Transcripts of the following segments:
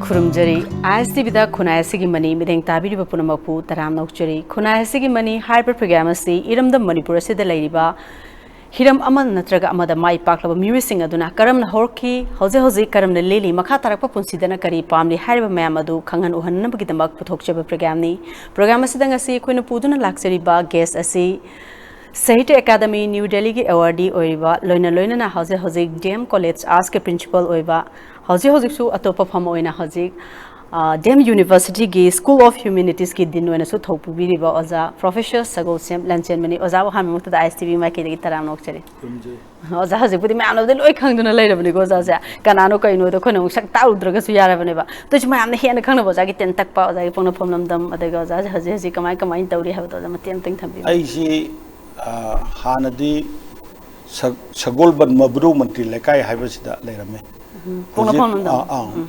Kurumjari, as the Vida Khunaishigi Mani, Mideng Tabi Punamakpu, Taram Nokjari, Khunaishigi Mani, Hyper Programasi, Iram the Manipur Sida Ladiba, Hiram Aman Natraga Amada Mai Pakla, Murising Aduna, Karam Horki, Hose Karam the Lily, Makatarapa Punsidana Kari, Pamli, Hyper Mamadu, Kangan Uhan Nabakitamak, Potokchaba Programni, Programmasidangasi, Queen Puduna Luxury Bar, Guest Asi. Sahitya Academy New Delhi ki awardee oiba loina na hause DM College Arts ke principal oiba hause su atopa phama oina hause DM University ki School of Humanities ki din oina su thopu biriba oza Professor Sagolsem Lanchenba ni oza ha mu ta ISTV ma ke de taram nok chari oza hause pudi ma amna de loi khangduna leirabani ko oza sa kanano kaino de khona sak ta udraga su yarabani ba to chi ma amna hena khangna boza ki ten tak pa oza ki pongna phomlam dam adaga oza hause kamai tauri ha to ma ten teng thambi ai si Hanadi Sagolban Mabru Mantri Lekai Hibasida Lerame.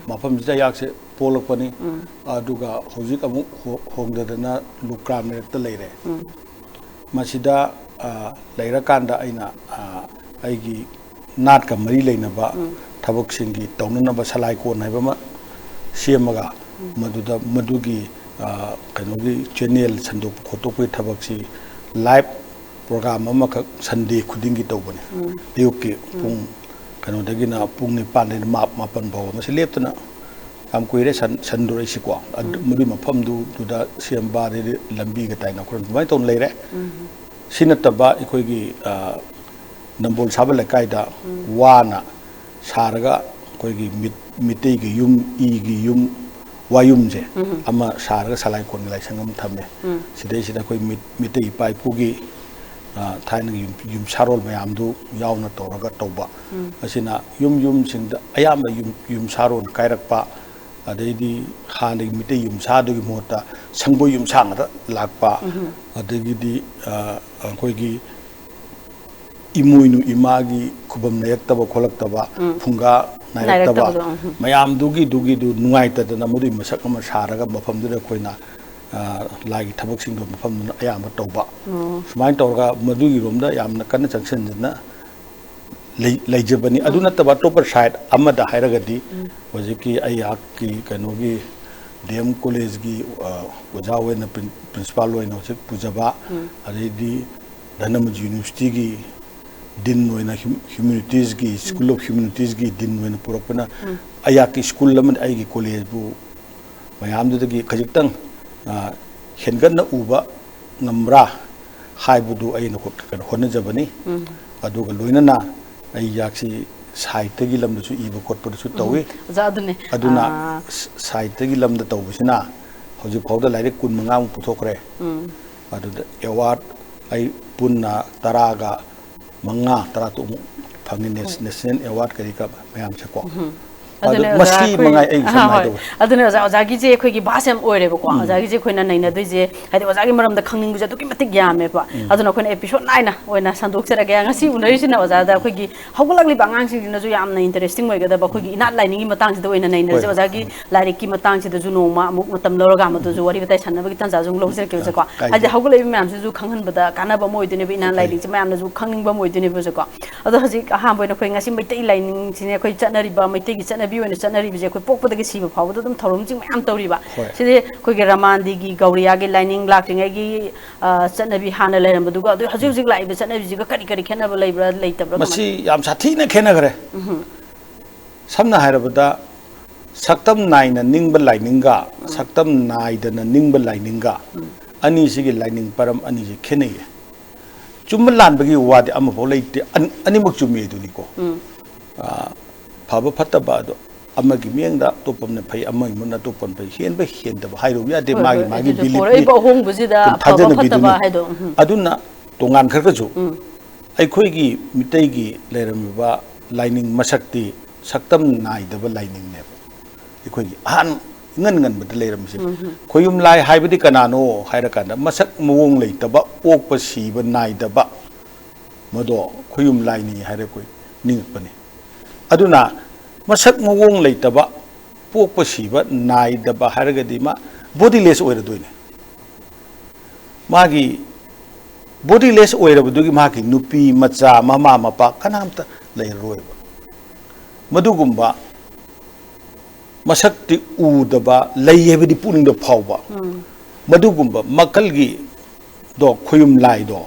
Mapam Jayak Polopani, Aduga, Hosikamu, Hongdana, Lukram, the Lere. Masida Leirakanda Aina Aigi Natka Marile Naba, Taboksingi, Tonanaba Salaiko Nabama, Siamaga, Maduda Madugi, Kanogi, Chenil, Sandu Kotopi Tabaksi, Live program amakak Sunday kudingi tawbani ayuki pung kano dagina pung ni panin map mapan bawa masi leptana am kuire sandure sikwa mudi mafam du duda siamba de lambi ga taina kuran mai ton leire sinataba ikoigi nambol sabale kaida wana saraga koigi Meetei gi yum gi yum wayum je ama saraga salai kon lai sangam thame sidai sida koi Meetei pai pugi Thailand yum sarol mayamdu yauna toraga tauba asina yum sing ayamba yum saron kairakpa adedi khani Meetei yum sadu gi mota sangbo yum sangada lakpa adegi di koigi imuinu imagi kubam nayaktaba kholактaba phunga nayaktaba mayamdu dugi du nuaita da namudi masak ama saraga mafamdu da koina Lagi tabak sing dom fam ayam tauba semain tauga Madugi romda yamna kana junction na lejabani aduna taba topper side amada hairagadi wajiki ayak ki kanogi DM college gi wajawe na principal loina wajik pujaba adedi Dhanam University gi din loina humanities gi School of Humanities gi din loina purakna ayak ki school laman ay gi college bu mayam dagi khajiktang Hengana uba ngamra haibudu ay nakot hona jabani aduga loina na ay yaksi saitagi lamda su iba kot par su tawi aduna saitagi lamda tawbisina hojik phawda laire kun manga mu puthokre aduda award ay punna taraga manga taratu phangni national award kari ka mayam chako Masti mangai ay samai do. Aduna ozagi je khoi gi basem oire ba ko ozagi je khoina naina doi je hadi ozagi maram da khangning bu ja tuki matik yame ba aduna khoina episode 9 na oina sandok sera ga ngasi unari sina ozada khoi gi hawlagli bangang sing na ju yamna interesting oi ga da ba khoi gi inat lining gi matang si da oina naina je ozagi larik ki matang si da ju no ma amuk matam loroga ma do ju wari batai sanna ba gi tan ja jung lo sera ke je ko hadi hawlai bi mam si ju khanghan ba da kana ba moi dine bi inat lining ji mam na ju khangning ba moi dine ba je ko ado haji ha boina khoi ngasi Meetei lining sine khoi chatnari ba Meetei gi chatnabi oina chatnari bi je khoi pokpa da gi siba phaw da dum thorum jing mayam tawri ba side khoi gi ramandi gi gauriya gi lining lakting gi chatnabi hana leiram ba du ga haji lai ba chatnabi ji ga kari khena ba leibra leitabra masi yam sathi na khena gare samna hairabada saktam nai na ningba lininga saktam nai da na ningba lininga ani sigi lining param ani je khenei chumma lan bagi wadi ama bo leite ani mak chumi du ni ko phaba phatta ba do ama gi miengda topam ne phai ama mun to pon phai hen ba hen da hai ro ya de magi bili oi ba hong bu ji da phaba phatta ba hai do aduna tongan khar ka ju ai khoi gi Meetei gi leram ba lining masakti saktam nai da ba lining ne ai khoi gi han ngan ba leram si khoyum lai hai bidi kanano haira kana masak muwong lei taba ok pa si ba nai da ba modo khoyum lai ni haira koi ning pani aduna masak muwong lei taba pok pa si ba nai da ba haira ga di ma bodiless oira doine magi bodiless oira bu dugi magi nupi macha mama mapa kanamta lei roi ba madugumba masakti udaba layebidi puning do phawba madugumba makalgi do khoyum lai do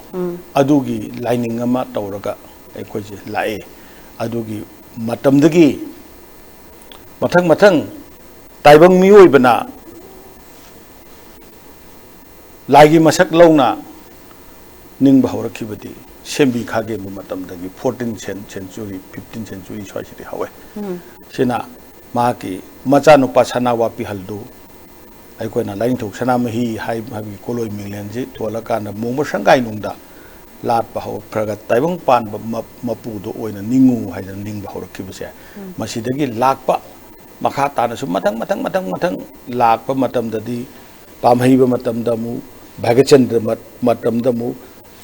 adugi lining ama tawraga ekhoje lae adugi matamdagi mathang taibang mioi bana laigi masak launa ning bahawrakibadi sembi khage mu matamdagi 14th century 15th century swasidi hawe sina maki macha no pasana wa pi haldu ai ko na lain thok sana mahi hai bhabi koloi minglen ji thola kana mongmo sangai nungda lat bahaw praga taibang pan mapu do oina ningu hai ning bahawrakibase masidagi lakpa makha tana su matang lakpa matamdadi pamhaiba matamda mu bhagachandra matamda mu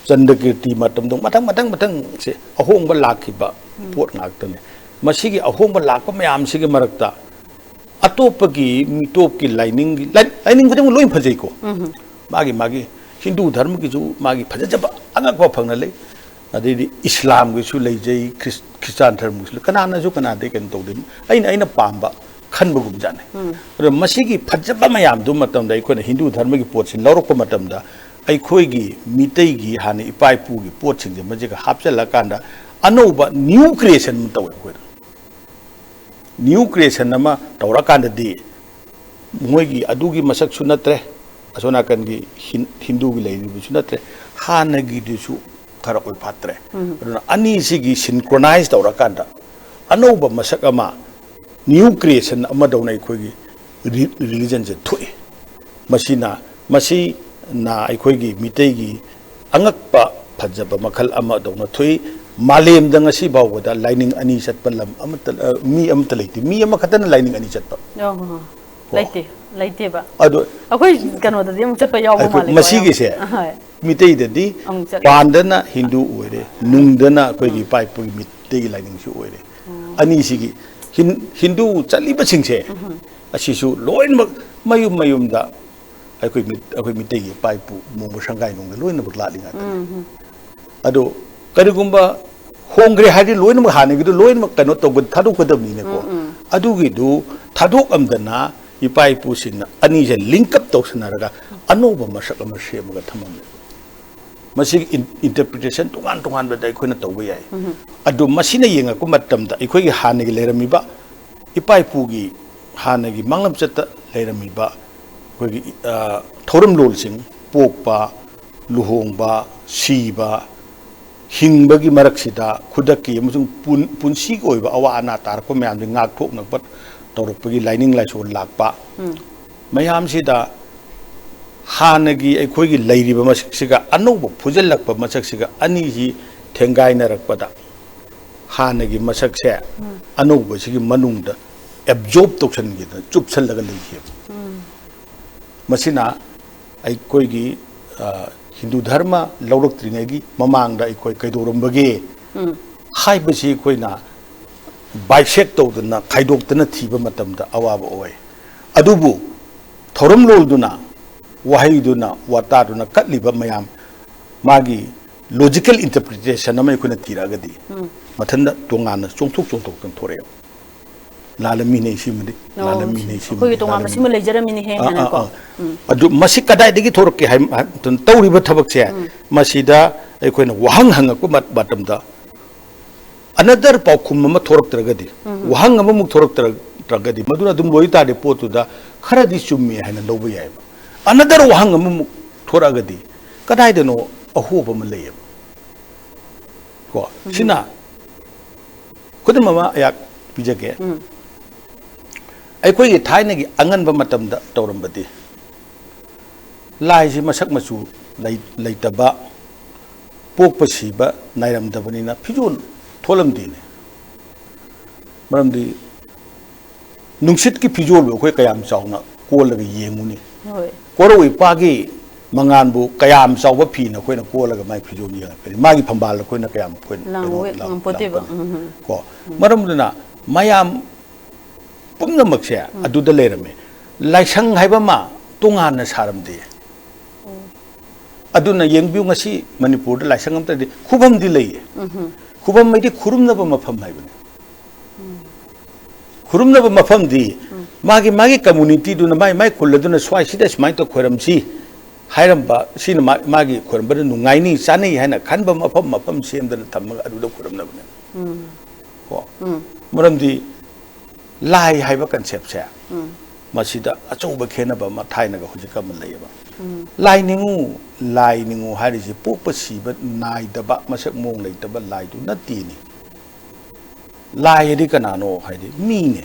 Chandakirti matamdong matang se ahongba lakhiba pot ngaktane masigi ahongba lakpa mayam sige marakta atopagi mitopki lining gudang loi phajai ko magi Hindu dharma ki ju magi phajajaba angakwa phangna le adidi Islam gi su leijai Christian dharma gi kanana ju kana de ken tawdim aina pamba khanba gum jane ro masigi phajaba mayam du matamda ikona Hindu dharma gi pot sin lorokpa matamda ꯑꯩꯈꯣꯏꯒꯤ ꯃꯤꯇꯩꯒꯤ ꯍꯥꯟꯅ ꯏꯄꯥ ꯏꯄꯨꯒꯤ ꯄꯣꯠꯁꯤꯡꯁꯦ ꯃꯁꯤꯒ ꯍꯥꯞꯆꯜꯂꯀꯥꯟꯗ ꯑꯅꯧꯕ new creation ꯑꯃ ꯇꯧꯋꯦ ꯑꯩꯈꯣꯏꯅ ꯅ꯭ꯌꯨ ꯀ꯭ꯔꯤꯌꯦꯁꯟ ꯑꯃ ꯇꯧꯔꯀꯥꯟꯗꯗꯤ ꯃꯣꯏꯒꯤ ꯑꯗꯨꯒꯤ ꯃꯁꯛꯁꯨ ꯅꯠꯇ꯭ꯔꯦ ꯑꯁꯣꯝ ꯅꯥꯀꯟꯒꯤ ꯍꯤꯟꯗꯨꯒꯤ ꯂꯩꯔꯤꯕꯁꯨ ꯅꯠꯇ꯭ꯔꯦ ꯍꯥꯟꯅꯒꯤꯗꯨꯁꯨ ꯈꯔ ꯑꯣꯏꯐꯥꯠꯇ꯭ꯔꯦ ꯑꯗꯨꯅ ꯑꯅꯤꯁꯤꯒꯤ ꯁꯤꯟꯀ꯭ꯔꯣꯅꯥꯏꯖ ꯇꯧꯔꯀꯥꯟꯗ ꯑꯅꯧꯕ ꯃꯁꯛ ꯑꯃ ꯅ꯭ꯌꯨ ꯀ꯭ꯔꯤꯌꯦꯁꯟ ꯑꯃꯗꯧꯅ ꯑꯩꯈꯣꯏꯒꯤ ꯔꯤꯂꯤꯖꯟꯁꯦ ꯊꯣꯛꯏ ꯃꯁꯤ na aikoigi miteigi angakpa phajaba makhal ama dawna thui malem da ngasi bawda lining ani chatpa lam amata mi amata leiti mi ama khatana lining ani chatpa leite ba adu akoi kano da dem chatpa yaw ma male masigi se mitei da di pandana hindu oire nungdana aikoigi paipu mitei lining su oire ani sigi hindu chaliba singse asisu loin mayum da ꯑꯩꯈꯣꯏ ꯃꯤꯇꯩꯒꯤ ꯄꯥꯏꯄꯨ ꯃꯣꯡꯕ ꯁꯪꯒꯥꯏ ꯅꯨꯡꯗ ꯂꯣꯏꯅꯃꯛ ꯂꯥꯠꯂꯤ ꯉꯥꯛꯇꯅꯤ ꯑꯗꯣ ꯀꯔꯤꯒꯨꯝꯕ ꯍꯣꯡꯈ꯭ꯔꯦ ꯍꯥꯏꯔꯗꯤ ꯂꯣꯏꯅꯃꯛ ꯍꯥꯟꯅꯒꯤꯗꯨ ꯂꯣꯏꯅꯃꯛ ꯀꯩꯅꯣ ꯇꯧꯕ ꯊꯥꯗꯣꯛꯀꯗꯕꯅꯤꯅꯀꯣ ꯑꯗꯨꯒꯤꯗꯨ ꯊꯥꯗꯣꯛꯑꯝꯗꯅ ꯏꯄꯥ ꯏꯄꯨꯁꯤꯡꯅ ꯑꯅꯤꯁꯦ ꯂꯤꯡꯀꯞ ꯇꯧꯁꯟꯅꯔꯒ ꯑꯅꯧꯕ ꯃꯁꯛ ꯑꯃ ꯁꯦꯝꯃꯒ ꯊꯝꯃꯝꯃꯤ ꯃꯁꯤꯒꯤ ꯏꯟꯇꯔꯄ꯭ꯔꯤꯇꯦꯁꯟ ꯇꯣꯉꯥꯟꯕꯗ ꯑꯩꯈꯣꯏꯅ ꯇꯧꯕ ꯌꯥꯏ ꯑꯗꯣ ꯃꯁꯤꯅ ꯌꯦꯡꯉꯛꯄ ꯃꯇꯝꯗ ꯑꯩꯈꯣꯏꯒꯤ ꯍꯥꯟꯅꯒꯤ ꯂꯩꯔꯝꯃꯤꯕ ꯏꯄꯥ ꯏꯄꯨꯒꯤ ꯍꯥꯟꯅꯒꯤ ꯃꯥꯡꯂꯝꯆꯠꯇ ꯂꯩꯔꯝꯃꯤꯕ ꯑꯩꯈꯣꯏꯒꯤ ꯊꯧꯔꯝ ꯂꯣꯜꯁꯤꯡ ꯄꯣꯛꯄ ꯂꯨꯍꯣꯡꯕ ꯁꯤꯕ ꯍꯤꯡꯕꯒꯤ ꯃꯔꯛꯁꯤꯗ ꯈꯨꯗꯛꯀꯤ ꯑꯃꯁꯨꯡ ꯄꯨꯟꯁꯤꯒꯤ ꯑꯣꯏꯕ ꯑꯋꯥ ꯑꯅꯥ ꯇꯥꯔꯛꯄ ꯃꯌꯥꯝꯁꯦ ꯉꯥꯛꯊꯣꯛꯅꯕ ꯇꯧꯔꯛꯄꯒꯤ ꯂꯥꯏꯅꯤꯡ ꯂꯥꯏꯁꯣꯟ ꯂꯥꯛꯄ ꯃꯌꯥꯝꯁꯤꯗ ꯍꯥꯟꯅꯒꯤ ꯑꯩꯈꯣꯏꯒꯤ ꯂꯩꯔꯤꯕ ꯃꯁꯛꯁꯤꯒ ꯑꯅꯧꯕ ꯐꯨꯖꯜꯂꯛꯄ ꯃꯁꯛꯁꯤꯒ ꯑꯅꯤꯁꯤ ꯊꯦꯡꯒꯥꯏꯅꯔꯛꯄꯗ ꯍꯥꯟꯅꯒꯤ ꯃꯁꯛꯁꯦ ꯑꯅꯧꯕꯁꯤꯒꯤ ꯃꯅꯨꯡꯗ ꯑꯦꯕꯖꯣꯔꯕ ꯇꯧꯁꯟꯈꯤꯗꯅ ꯆꯨꯞꯁꯜꯂꯒ ꯂꯩꯈꯤꯕ masina aikoigi Hindu dharma lauroktringegi mamangda aikoi kaidorambage haibasi koina bisect tawdana khaidoktana thiba matamda awaba oi adubu thoram lolduna wahaiduna wataduna katliba mayam magi logical interpretation amai koina tiragadi mathanda tongana chongthok kan thore lalami nei simdi lalami nei simdi khoi tonga masima lejarami ni he na ko adu masi kadai degi thorke hai tawri ba thabak che masida aikoina wahang hang ko batamda another paukhum ma thorak tragadi wahang ma muk thorak tragadi maduna dum loi ta de potu da khara di chummi haina lobu yai another wahang ma muk thoragadi kadai de no ahoba ma leye ko sina kudama ma ayak pijake ꯑꯩꯈꯣꯏꯒꯤ ꯊꯥꯏꯅꯒꯤ ꯑꯉꯟꯕ ꯃꯇꯝꯗ ꯇꯧꯔꯝꯕꯗꯤ ꯂꯥꯏꯁꯤ ꯃꯁꯛ ꯃꯆꯨ ꯂꯩꯇꯕ ꯄꯣꯛꯄ ꯁꯤꯕ ꯅꯥꯏꯔꯝꯗꯕꯅꯤꯅ ꯐꯤꯖꯣꯜ ꯊꯣꯜꯂꯝꯗꯦꯅꯦ ꯃꯔꯝꯗꯤ ꯅꯨꯡꯁꯤꯠꯀꯤ ꯐꯤꯖꯣꯜꯕꯨ ꯑꯩꯈꯣꯏ ꯀꯌꯥꯝ ꯆꯥꯎꯅ ꯀꯣꯜꯂꯒ ꯌꯦꯡꯉꯨꯅꯤ ꯀꯣꯔꯧ ꯏꯄꯥꯒꯤ ꯃꯉꯥꯟꯕꯨ ꯀꯌꯥꯝ ꯆꯥꯎꯕ ꯐꯤꯅ ꯑꯩꯈꯣꯏꯅ ꯀꯣꯜꯂꯒ ꯃꯥꯒꯤ ꯐꯤꯖꯣꯜ ꯌꯦꯡꯉꯛꯀꯅꯤ ꯃꯥꯒꯤ ꯐꯝꯕꯥꯜ ꯑꯩꯈꯣꯏꯅ ꯀꯌꯥꯝ ꯀꯣ ꯃꯔꯝꯗꯨꯅ ꯃꯌꯥꯝ ꯄꯨꯝꯅꯃꯛꯁꯦ ꯑꯗꯨꯗ ꯂꯩꯔꯝꯃꯦ ꯂꯥꯏꯁꯪ ꯍꯥꯏꯕ ꯑꯃ ꯇꯣꯉꯥꯟꯅ ꯁꯥꯔꯝꯗꯦ aduna yengbiu ngasi Manipur da laisang amta de khubam di lei khubam mai di khurumnaba mafam hai bane khurumnaba mafam di magi community do na mai khul do na swai sida smai to khoram si hairam ba sin magi khoram ba nu ngai ni chani haina khanba mafam sem da tham adu da khoram na bane ko muram di lai hai ba concept se masida achau ba khena ba ma thaina ga hoji kam lai ba lai ningu hari ji pok si ba nai da ba masak mong lai da ba lai du na ti ni lai di kana no hai di mi ne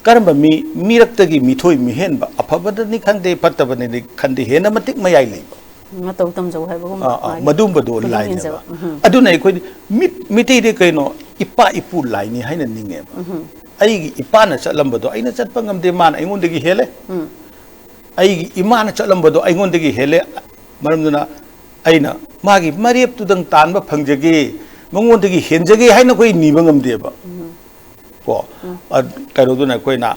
karamba mi raktagi mithoi mi hen ba afabada ni khande pattaba ni khande hena matik mayai lai ba ma taw tam jau hai ba madum ba do lai ne ba adu nai khoi Meetei de kaino ipa ipu lai ni haina ninge ba ai ipa na chalam ba do aina chat pangam de man ai ngon de gi hele ai ima na chalam ba do ai ngon de gi hele maram duna aina magi mariep tu dang tan ba phangjage mangon de gi henjage haina khoi ni bangam de ba ko kairo do na koi na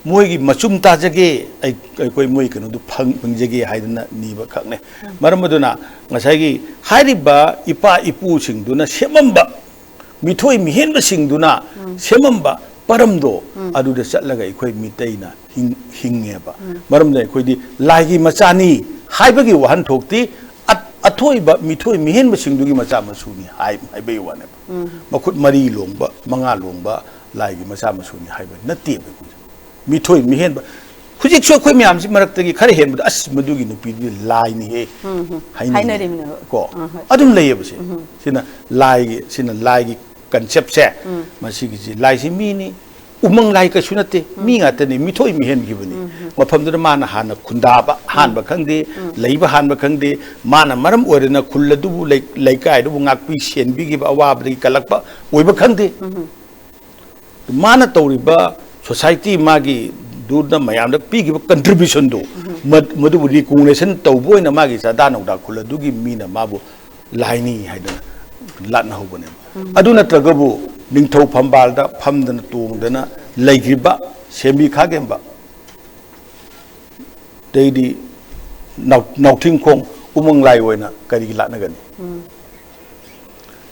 moi gi machum ta jage ai koi moi kanu du phangjage haidana ni ba khakne maram aduna ngasai gi hairiba ipa ipu sing du na semamba mithoi mihen ba sing du na semamba paramdo adu da chatlaga koi Meetei na hinge ba maram da koi di lai gi machani haiba gi wahan thokti athoi ba mithoi mihen ba sing du gi macha masuni hai be wa ne makhut mari longba manga longba lai gi macha masuni hai ba natte ba mithoi mihen ba hujik so khoi myam si marak tagi khare hen ba as madu gi nupi di lai ni he haina rim ko adum lei ba se sina lai gi concept se masi gi lai si mi ni umang lai ka sunate mi nga tani mithoi mihen gi bani mafam du mana hana khunda ba han ba khangde leiba han ba khangde mana maram orena khulladu lai kai du ngak pi sen bi gi ba wa ba gi kalak ba oi ba khangde mana tawri ba society magi du na mayam da pi gi ba contribution do madu recognition taw boy na magi sa da da khulladu gi mi na mabu lai ni haidana lat na ho bane aduna tragabu ningthau phambal da phamdana tongdana leigriba sembi khagemba deidi nauting khong umang lai oina kari latna gani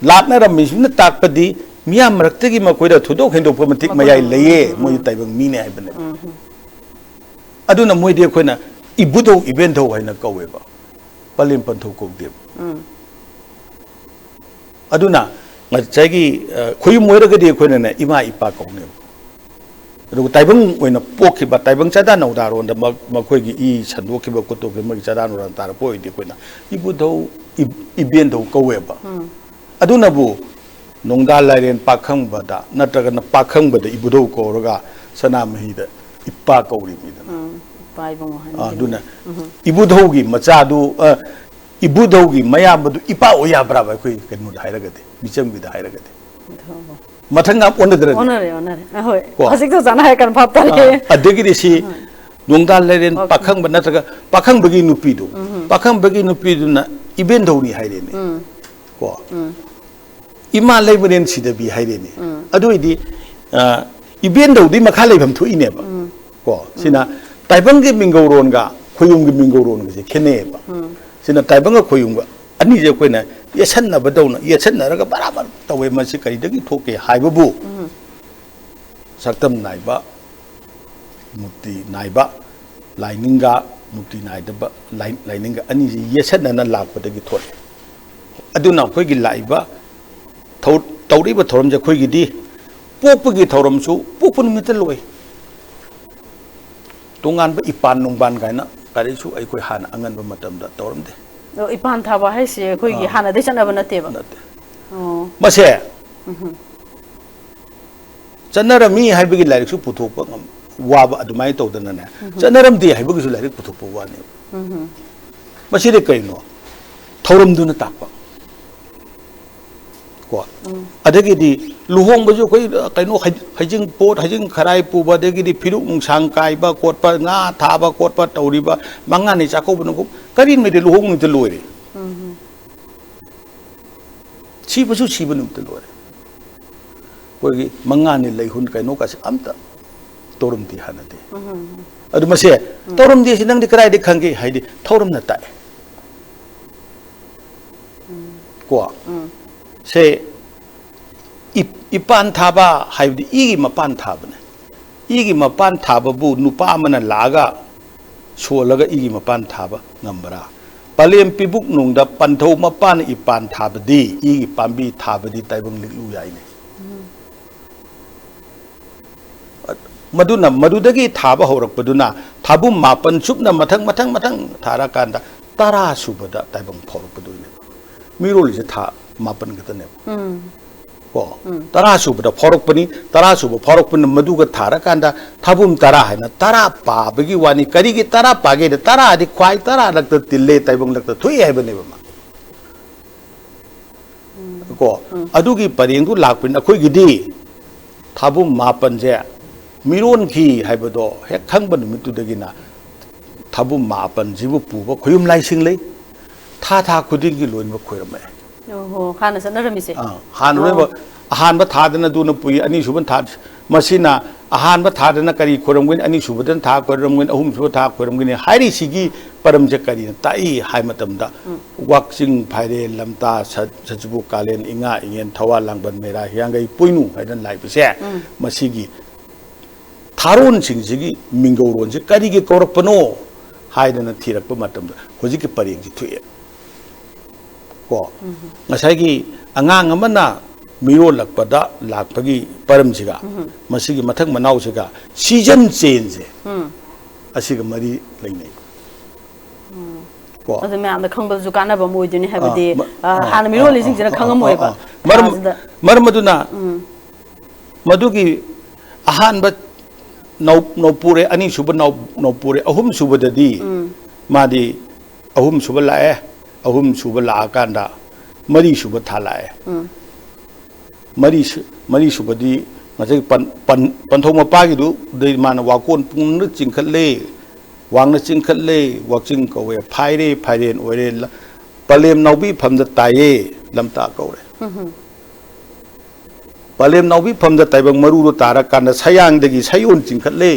latna ramisna takpadi miyam raktagi makoida thudok hendok pamatik mayai leye moi taibang mine ai bane aduna moi de khoina ibudo event ho haina kaweba palim pantho ko de aduna ngachagi khoi moiraga de khoina na ima ipa kaune ru taibang oina pokhi ba taibang chada nau da ron da makhoi gi i sando ki ba ko to ge ma chada no ran tar poi de khoina ibudo iben do kawe ba aduna bu nongda laren pakhang ba da natraga na pakhang ba da ibudo ko roga sana mahi da ipa kauri mi da pai bang han aduna ibudo gi macha du ibudo gi mayam du ipa oya bra ba khoi kenu da hairaga de bicham gi da hairaga de mathanga onadre hoi hasik to jana hai kan phap tare adegi de si nongda leren pakhang ba natraga pakhang bagi nupi du pakhang bagi nupi du na iben do ni haire ni ko ima leibren si da bi haire ni adu idi iben do di makha leibam thu ine ba ko sina taibang gi mingauron ga khoyum gi mingauron ga se khene ba sina taibang ga khoyum ga ani je koina yesan na badawna yesan na raga barabar tawe ma si kari dagi thoke haibabu saktam naiba mukti naiba laininga mukti naidaba laininga ani ji yesan na lakpa dagi thole aduna khoi gi laiba tawriba thoram je khoi gi di pokpa gi thoram su pokpun mit loi tongan ba ipan nongban gaina kari su ai koi han angan ba matam da tawram de ipan thaba hai se khoi gi hana de chana ba nate ba mase chanara mi hai bigi larik su puthok pa ngam wa ba adumai to dana ne chanaram di hai bigi su larik puthok pa wa ne mase de kai no thoram du na tak pa ko adagi di luhong ba ju koi kai no hajing pot hajing kharai pu ba de gi di phiruk mung sang kai ba kot pa nga tha ba kot pa tauri ba manga ni chako bu no karin me de luhong ni de loire chi ba su chi ba nu de loire koi manga ni lai hun kai no ka se amta torum ti hanade adu ma se torum di sinang di krai de khange hai di thorum na tai ko se ipan thaba hai di igi mapan thaba ne igi mapan thaba bu nupa mana laga sholaga igi mapan thaba ngambara palem pibuk nungda pantho mapan ipan thabadi igi pambi thabadi taibang liklu yaine madudagi thaba horakpaduna thabum mapan chupna mathang thara kanda tara subada taibang phorokpaduine miroli se tha mapan gatane ko tara subada phorokpani tara suba phorokpana maduga thara kanda thabum tara haina tara pa bagi wani karigi tara page de tara adi khwai tara lakta tille taibang lakta thui haibane bama ko adugi pareng du lakpin akhoi gidi thabum mapan je miron ki haibado hek khangba numitu dagina thabum mapan jibu puba khoyum lai sing lei tha khuding gi loin ba khoirame oho khana sanaramise han roiba ahan ba thadana duna pui ani suban thad masina ahan ba thadana kari khoramgin ani subadan tha khoramgin ahum suba tha khoramgin hairi sigi param je kari tai hai matamda waksing phaire lamta sajibu kalen inga ingen thawa langban mera hiangai puinu haidan lai bise masigi tharon singji mingauron je kari ge korakpano haidana thirakpa matamda hojiki pareng ji thuye ko ngasai angang amana miro lakpada lakpagi param siga masigi mathang manau siga season change asiga mari lainai ko adu me am da khangbal ju kana ba moiduni habadi hana miro lising jina khangam moiba marmaduna madugi ahan ba no pure ani suba no pure ahum suba dadi madi ahum suba lae ahum suba la kanda mari suba thalae mari suba di ngasai panthong mapa gi du dei mana wakon pung nu chingkhatle wangna chingkhatle wakching kowe phairen oire palem naubi phamda taye lamta kore palem naubi phamda taibang maru ro tara kanda sayang dagi sayon chingkhatle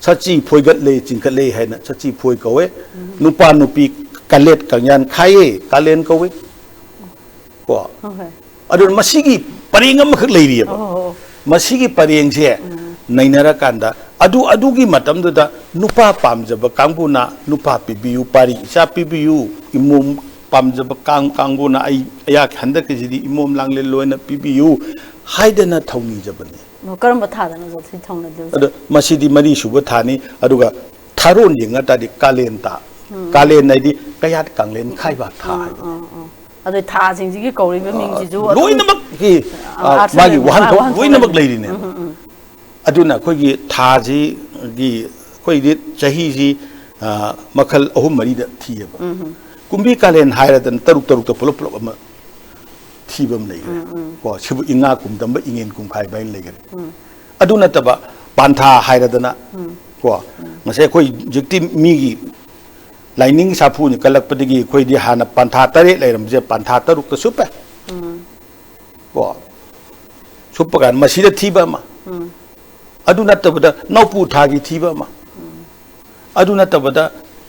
sachi phoigatle chingkhatle haina sachi phoi kowe nupa nupi kalet kangyan khaye kalen kowe ko adun masigi pareng amakh leiriyaba masigi pareng se nainara kanda adugi matam da nupa pamjaba kangbuna nupa pibiu pari isa pibiu imum pamjaba kangbuna ai aya khanda ke jidi imum langle loina pibiu haidana thongni jabani karam ba thadana jo thi thongna de adu masidi mari suba thani aduga tharon yenga tadi kalen naidi kayat kanglen khaiba tha adu tha jing ji gi kauri ba ming ji ju loinamak ki magi wahan tho loinamak leirine aduna khoi gi tha ji gi khoi di chahi ji makhal ahum mari da thiyeba kumbi kalen hairadan taruk ta pulop ama thibam leigre ko sibu inga kum damba ingen kum khai bai leigre aduna taba pantha hairadana ko ngase khoi jikti mi gi lining sapu ni kalak padigi khoi di hana pantha tare leiram je pantha taruk ka supa ko supagan masida thiba ma aduna tabada naupu thagi thiba ma aduna tabada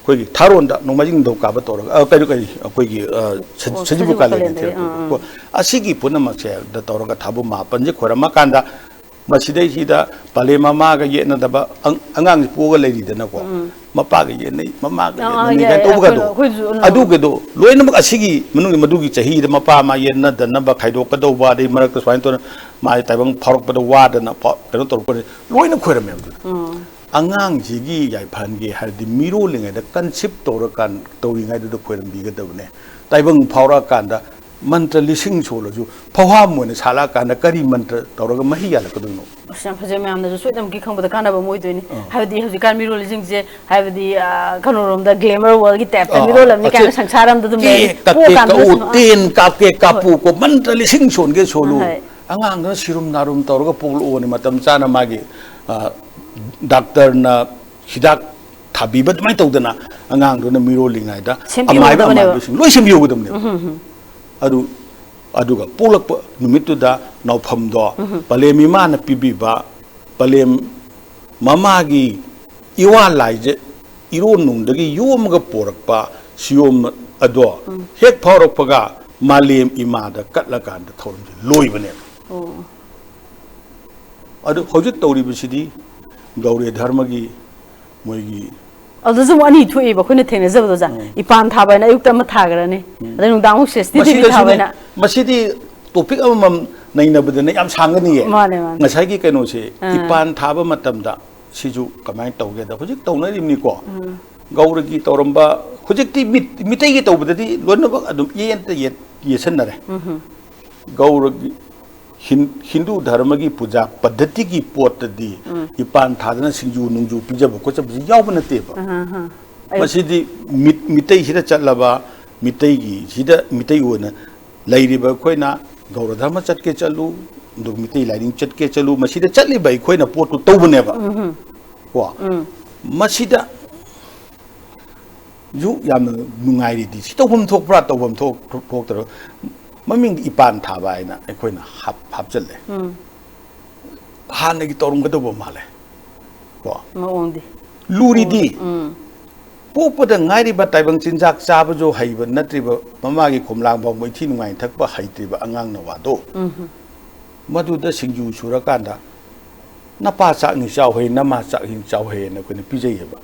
khoi tharonda nongmajing do ka ba tor kai khoi sajibu kalen the ko asigi punama che da tor ga thabu ma panje khorama kanda masidai hida pale mama ga ye na daba angang pu ga leiri dana ko mapa ga ye nei mama ga ye nei ga to ga do adu ga do loina mak asigi manung madugi chahi da mapa ma ye na dana ba khaido ka do ba dei marak to swain to ma taibang phorok ba do wa dana ka to ko loina khoira mem angang jigi yai phan ge har di miro linga da concept to ra kan to ri ngai do khoiram bi ga do ne taibang phora kan da mantra lising cholo ju phawa mo ne sala kan da kari mantra to ra ga mahi ya la ka do no sam phaje me am na so dam ki khang ba kana ba moi do ni habdi hoji kan miro lising je habdi kanorom da glamour world gi tap miro lam ni kan sansaram da dum le po kan u tin kap ke kapu ko mantra lising chon ge cholo angang na sirum narum to ra ga pol o ni matam chana ma gi doctor na hidak thabi ba mai tawdana angang do na miro lingai da amai ba loi sim yo gudam ne aduga polak numitu da nau pham do palem ima na pibi ba palem mama gi iwa lai je iro nung dagi yom ga porak pa siom ado hek phorok paga malem ima da katla kan da thorum loi bane adu hojit tawri bisidi Gauri Dharmagi Moigi. Also, one need to eat, but when it is over, Ipan Tabana, you come a tagarani. Then down says, Masidi to pick up Naina, but the name Sangani, Masaki Kanosi, Ipan Taba Matamda, Siju, command together, which is Tona Nico, Gauriki Torumba, which is Meetei over the one of the Yesenare. Gauriki. Hindu Dharmagi Puja, Padatiki Port the Ipan Tadana Sinju Nunju Pija Bokocha Yavana Teba. Masidi Meetei Hida Chalaba, Meetei Hida Meetei Lady Baquena, Gauradama Chatkechalu, the Meetei lighting Chatkechalu, Masida Chatli by Quena Port to Tobaneva. Masida you Yam Mungai, Stone talk brat of them talk. Maming Ipan Tabaina, a queen Hapjale. Hanagi Torunga Male. Luri D. Popo the Nari but I won't sinjak Sabajo Haven, Natriba, Mamagi Kumlamba, waiting my Takba Haitiba Angang Novado. Madu the Sinju Surakanda. Napa sak ni Shawhe, Nama sak in Shawhe, and a queen Pijayaba.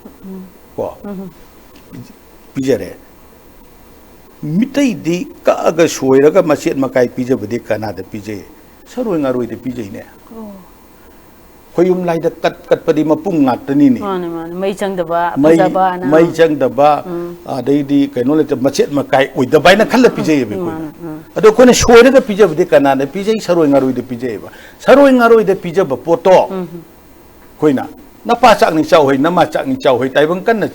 Pijare. Meetei di Kaga Shoiraga Masit Makai Pija with the Canada PJ. Sorrowing away the PJ ne. Hoyum like the cut Padima Punga Tanini. Maychang the bar, Maychang the bar, they the canola Masit Makai with the Bina color PJ. I don't want to show the PJ with the Canada PJ, sorrowing away the PJ. Sorrowing away the PJ of Poto. Quina. Napasak ni Shaway, Namachak ni Shaway, Taiwan can the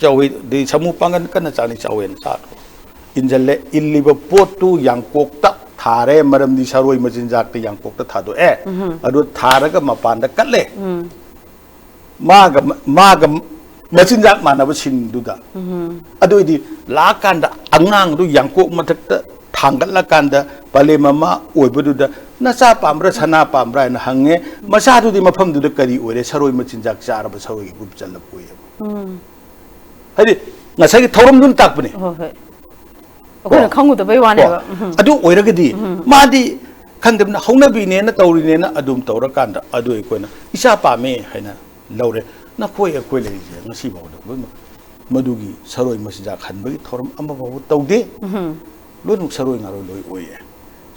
the Samupangan can a Chow and Sato. In the illiba Portu, young Kokta, Tare, Madame di Saroi Majinjak, the young Kokta Tado, I do Taraga Mapanda Kale. Magam Majinjak man of Shin do that. I do the Lakanda, Angang, do young Kok Matakta, Tangalakanda, Palemama, Uebuda, Nasa Pambra, Sana Pambra, and Hange, Masatu di Mapam to the Kari, or a Saroi Majinjak Sarab, Saroi, good Jalapuya. Nasai Torum dun Tapni. Okay, come with the way one ever. I do Oiragadi. Madi Kandam Hona Binena, Taurinena, Adum Taurakanda, Adu Equena. Isapa me, Hena, Laure, Nakoya Quelle, Nasibo, Madugi, Saroi Masjak Hanbury, Torum Amabo Taude. Lun Saroi Naro Oye.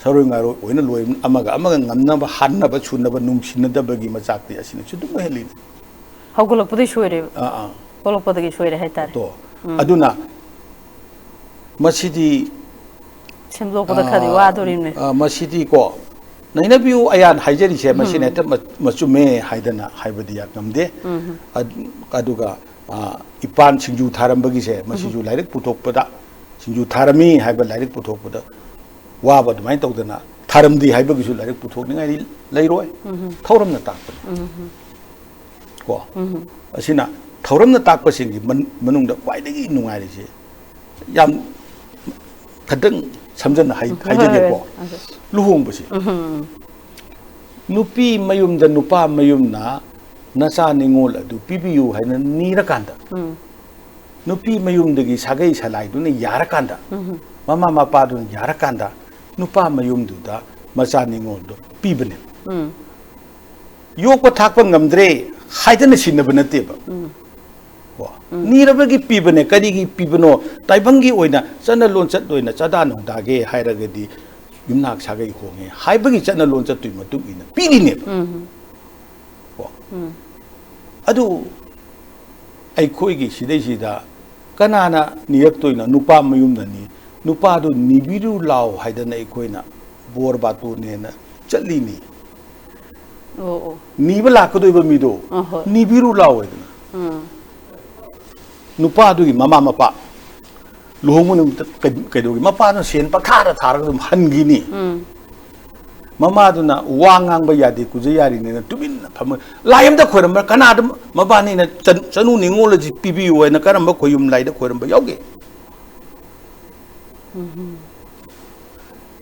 Saroi Naro, when a loy Amaga, number Hanna, but should never num Shinadabagi Mazaki as in should do Helene. How could I put this way? Follow for the Gishway Hatter. Aduna Masidi Simlo for the Kadiwado in me. Masidi go. Nainabu Ayan Hajari said Machinetta Masume Haidana Hybadia Namde Kaduga Ipan Sinju Tarambagi said Masiju Lyric Putopada Sinju Tarami Hyber Lyric Putopada Waba the mind of the Taram di Hybagisu Lyric Putoking Leroy Toram the Tap. Asina Toram the Takpasing, Manunda, why did you know I say? Yam Kadang Samson Hydro Luhum Busi Nupi Mayum the Nupa Mayum na Nasa Ningola do PBU had a Nirakanda Nupi Mayum the Sagai Salai do Yarakanda Mama Mapadun Yarakanda Nupa Mayum do da Masa Ningoldo Pibenim Yoko Takpangam Dre hidden a sin of a table. Nearabagi Pibane, Kadigi Pibano, Taibangi Oina, Sana Lonsa Doina, Sadano, Dage, Hiragadi, Yumnak Sagai Hongi, Hibagi Sana Lonsa to Matukina, Pinip. Adu I Koigi, Shideshida, Kanana, Niaktoina, Nupa Mayumani, Nupado, Nibiru Lao, Hidana Equina, Borbatu Nena, Chalini. Nibala could even mido, Nibiru Lao. Nupadu, Mama Mapa Lumun Kadu, Mapano Sien, Pakara Tarum Hangini. Mamaduna, Wangang Bayadi, Kuzayari, and Tubin, Liam the Querum, Canada, Mabani, Sanuni, Ology, PBU, and a Karambokoyum like the Querum Yogi.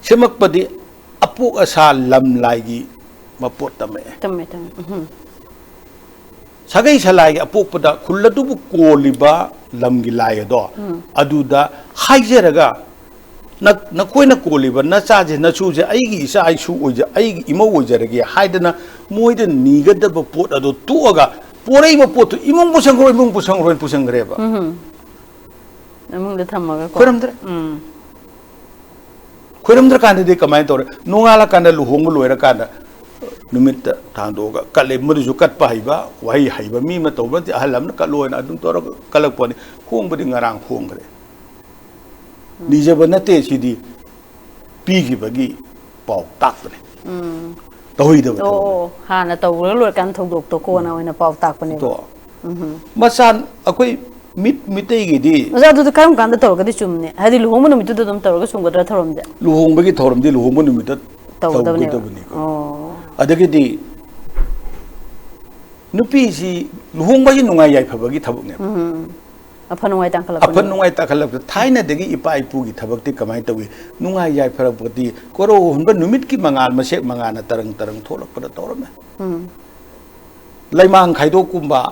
Semakpadi, Apu Asa Lam Lagi, Mapotame. Sagai Salai, a popada, Kulatu Koliba, Lamgilaya do, Aduda, Hijeraga, na koi na koli ba na cha je na chu je ai gi isa ai chu oi je ai gi imo oi je ge haidana moi de ni ga da ba pot ado tu aga porei ba pot imong pusang gre ba among the thamaga koiram dra kan de kamai tor nungala kan da luhong loira kan da numit thang do ga kale mu ju kat pa haiba wai haiba mi ma to ba ti halam na kaloina adum tor kalak poni khong ba di ngarang khong gre ni je ba na te si di pi gi ba gi pau tak ne toi da ba ha na to lo kan thong dok to ko na na pau tak pa ne to masan akoi Meetei gi di maza du karam kan da tor ga di chumne hadi luhong nu mitu dum tor ga sung ga thorom ja luhong ba gi thorom di luhong nu mit taw da ne adagi di nupi si luhong ba gi nungai yai pha ba gi thabuk ne aphan nungai ta khalak thaina degi ipa ipu gi thabak ti kamai tawi nungai yai phara pati koro hunba numit ki mangal masek mangana tarang tholak pada toram laimang khaido kumba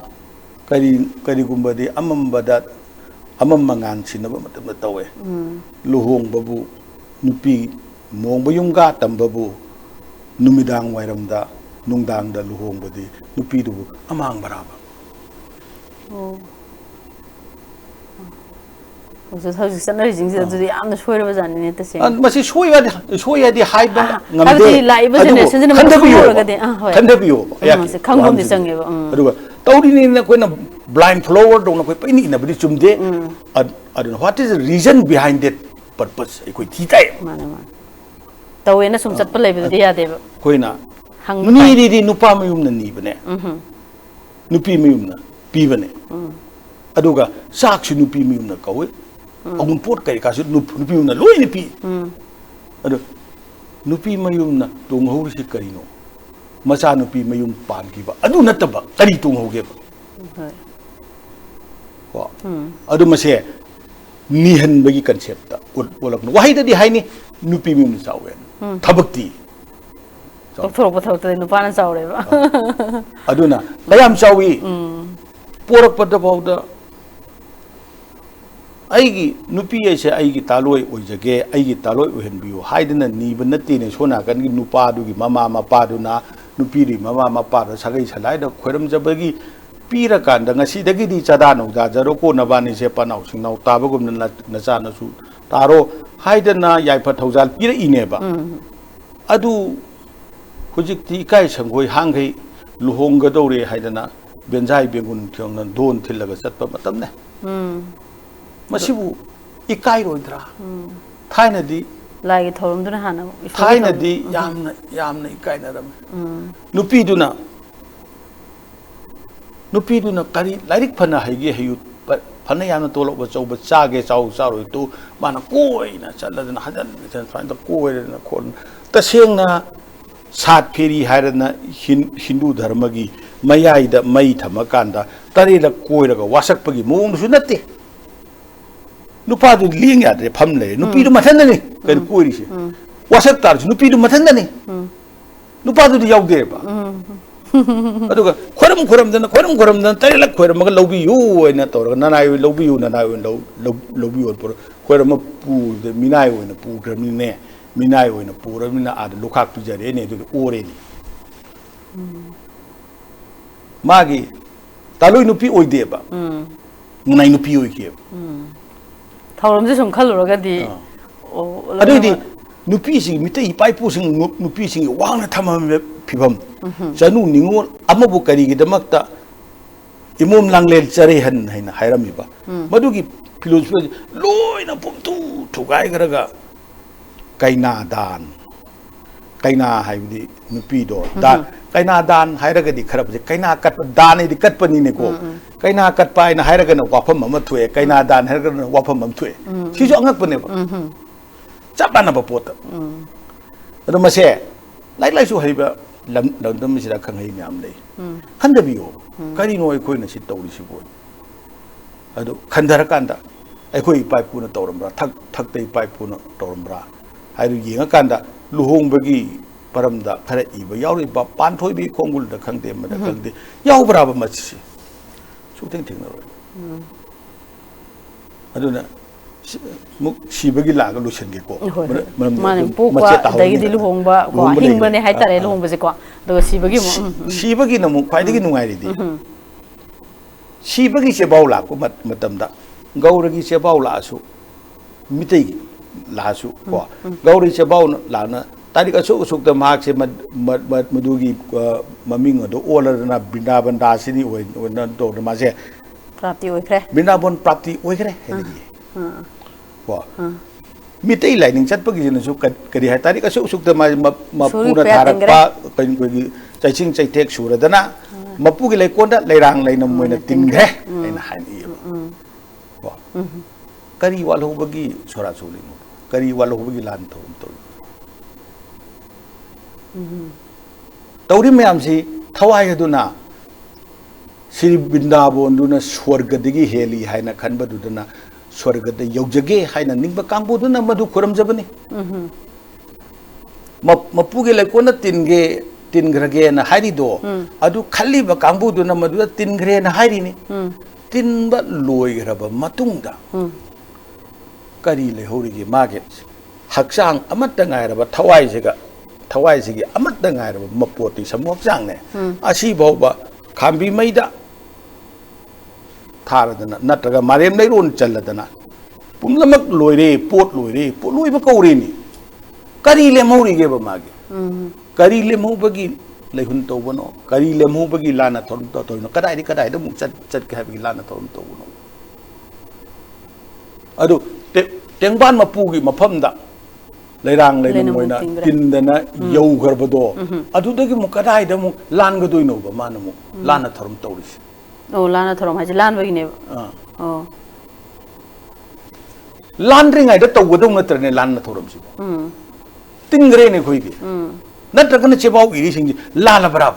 kari kumba di amam badat amam mangan sinaba matam na tawe luhong babu nupi mong bayung ga tambabu numidang wairamda nungdang da luhong badi nupi du amang baraba so how you send jing to the am the shoy ba jan ne ta se masi shoy di high ba ngamde lai ba generation ne khanda biyo ya khangom di sange ba aduga tawri ni na koina blind follower dong na koi paini na bidi chumde adun what is the reason behind that purpose koi thi tai mana tawe na sum chat pa lai ba ya de ba koina ni di nupa mayum na ni bane nupi mayum na pi bane aduga sak su nupi mayum na kawai agun pot kai ka su nupi mayum na loi ni pi adu nupi mayum na tung ho si karino macha nupi mayum pan ki ba adu nataba kari tung ho ge ba wa adu mase ni han bagi concept ta ulak no wahai da di hai ni nupi mayum sawen thabakti thoro thoro te nupa na saure ba aduna layam sawi porak pada bauda aigi nupi ese aigi taloi oijage aigi taloi ohenbiu haidana niba natti ne sona kan gi nupa du gi mama mapa du na nupi ri mama mapa da sagai salai da khoiram jabagi pira kan da ngasi dagi di chada no da jaro ko na bani se panau singnau tabagum na cha na su taro haidana yaipa thoujal pira ine ba adu hujik ti kai sanggoi hangai luhongga dore haidana benjai bengun thiongna don thilaga chatpa matam ne masibu ikai roidra thaina di lai thorum duna hana thaina di yamna ikai na ram nupi duna kari lairik phana haigi hayu phana yana tolok ba chau ba chage chau roi tu mana koi na chaladana hadan chan fain da koi na khon ta sengna sat pheri hairana hindu dharma gi mayai da mai thamakanda tarila koiraga wasakpagi mong su natte nupa du ling ya de pham le nupi du mathan ni kan koiri se wasak tar nupi du mathan ni nupa du yaw de ba aduga khoram dan tarila khoram ga lobi yu ena tor nanai lobi yu lobi yu por khoram pu de minai ena pu grami ne minai ena pu ramina ad lokak tu jare ne du ore ni magi taloi nupi oide ba munai nupi oi ke thorom je sum khalura ga di adu di nupi sing Meetei pai pu sing nupi sing wang na thamam phibam chanu ningol amabu kari gi damakta imum langlel chare han haina hairami ba madugi philosophy loina pumtu thugai garaga kaina dan kaina haibdi nupi do da kaina dan hairaga di kharap je kaina kat dan di kat pani ne ko kaina kat pai na hairaga na wafam ma thue kaina dan hairaga na wafam ma thue si jo angak pane ba chapana ba pot ado mase lai su haiba lam dam mi sira khangai nyam lei handa biyo kari no ai koina si tawri si bo ado khandara kanda ai koi pai pu na tawrambra thak tei pai pu na tawrambra hairu yenga kanda luhong bagi paramda khara iba yauri ba pan thoi bi khongul da khangde ma da khangde yaw braba ma chi su teng teng ro aduna มุกชีบกิลาก็รู้เช่นเดียวกันมันปุ๊กว่าได้ยินลูกหงบ่ก็หิงมันให้แต่ลูกหงไปสิกว่าตัวชีบกิชีบกินมุกใครได้กินนุ่งไงดีชีบกิเชบ้าหลักก็มาตำดะกาวรกิเชบ้าหลักสุมิตรลาสุกว่ากาวริเชบ้าหลักนะตอนนี้ก็สุกแต่มาเชมาดูกีมามิงอ่ะดูโอลานะบินดาบันดาสินี่โอ้ยนั่นโตมาเชปรับตีโอ้ยแค่บินดาบันปรับตีโอ้ยแค่เห็นดีว่ามิตรไหลนึงชัดปกิจนสุกกันดีให้ตอนนี้ก็สุกแต่มาพูดทารักป้าเป็นคนใจชิงใจเทกชูระดนะมาพูดอะไรคนนั้นไหลรังไหลน้ำมวยนั่นติงแค่ไอ้น่ะหายนี่ว่าการีวัลหุบกีสระสุรินการีวัลหุบกีลานทองตัวตัวนี้ไม่ยอมสิทวายดูนะสิริบินดาบอนดูนะสวรรค์ดิกีเฮลีให้นะขันบดูนะสวรรค์ดิยกจเกให้นะนิ่งบักกังบูดูนะมาดูคุรมจับนี่มาพูดอะไรคนนั้นตินกระเกนะให้ดีดูอะดูขัลลีบักกังบูดูนะมาดูตินกระนะให้ดีนี่ตินบัดลอยกระบมาตุงดาการีเลยฮูริกีมาเก็ตหักช่างอามัดตั้งไงระบทวายสิกอามัดตั้งไงระบมาปวดที่สมองช่างเนี่ยอาชีพบอกว่าคำพิไม่ได้ทาร์ดนะนัดกันมาเรียมได้รุ่นจัลลัดนะปุ่มละมักลอยเร่ปวดลอยมาเกาหลีนี่การีเลยมูริกีบมาเก็ตการีเลยมูบกีเลยหุ่นโตวันโอการีเลยมูบกีลานะทอนโตโนก็ได้เดี๋ยวมุกจัดแค่บกีลานะทอนโตวันโออะดูเตียงบ้านมาปูกิมาพัมดะเลยรังเลยนมวยนะกินเดนะยาวกระบดออะดูเด็กมุกกระได้เดี๋ยวมุกลานก็ดูอินโอบมานะมุกลานน่ะทรมโตริสโอ้ลานน่ะทรมหายลานไปกินเนี่ยโอ้ลานริงไงเด็กโตก็ต้องนั่นเตอร์เนี่ยลานน่ะทรมสิบติงเกรเนี่ยคุยกินั่นตระกันเชื่อว่าอีริสิงห์ลานละบราบ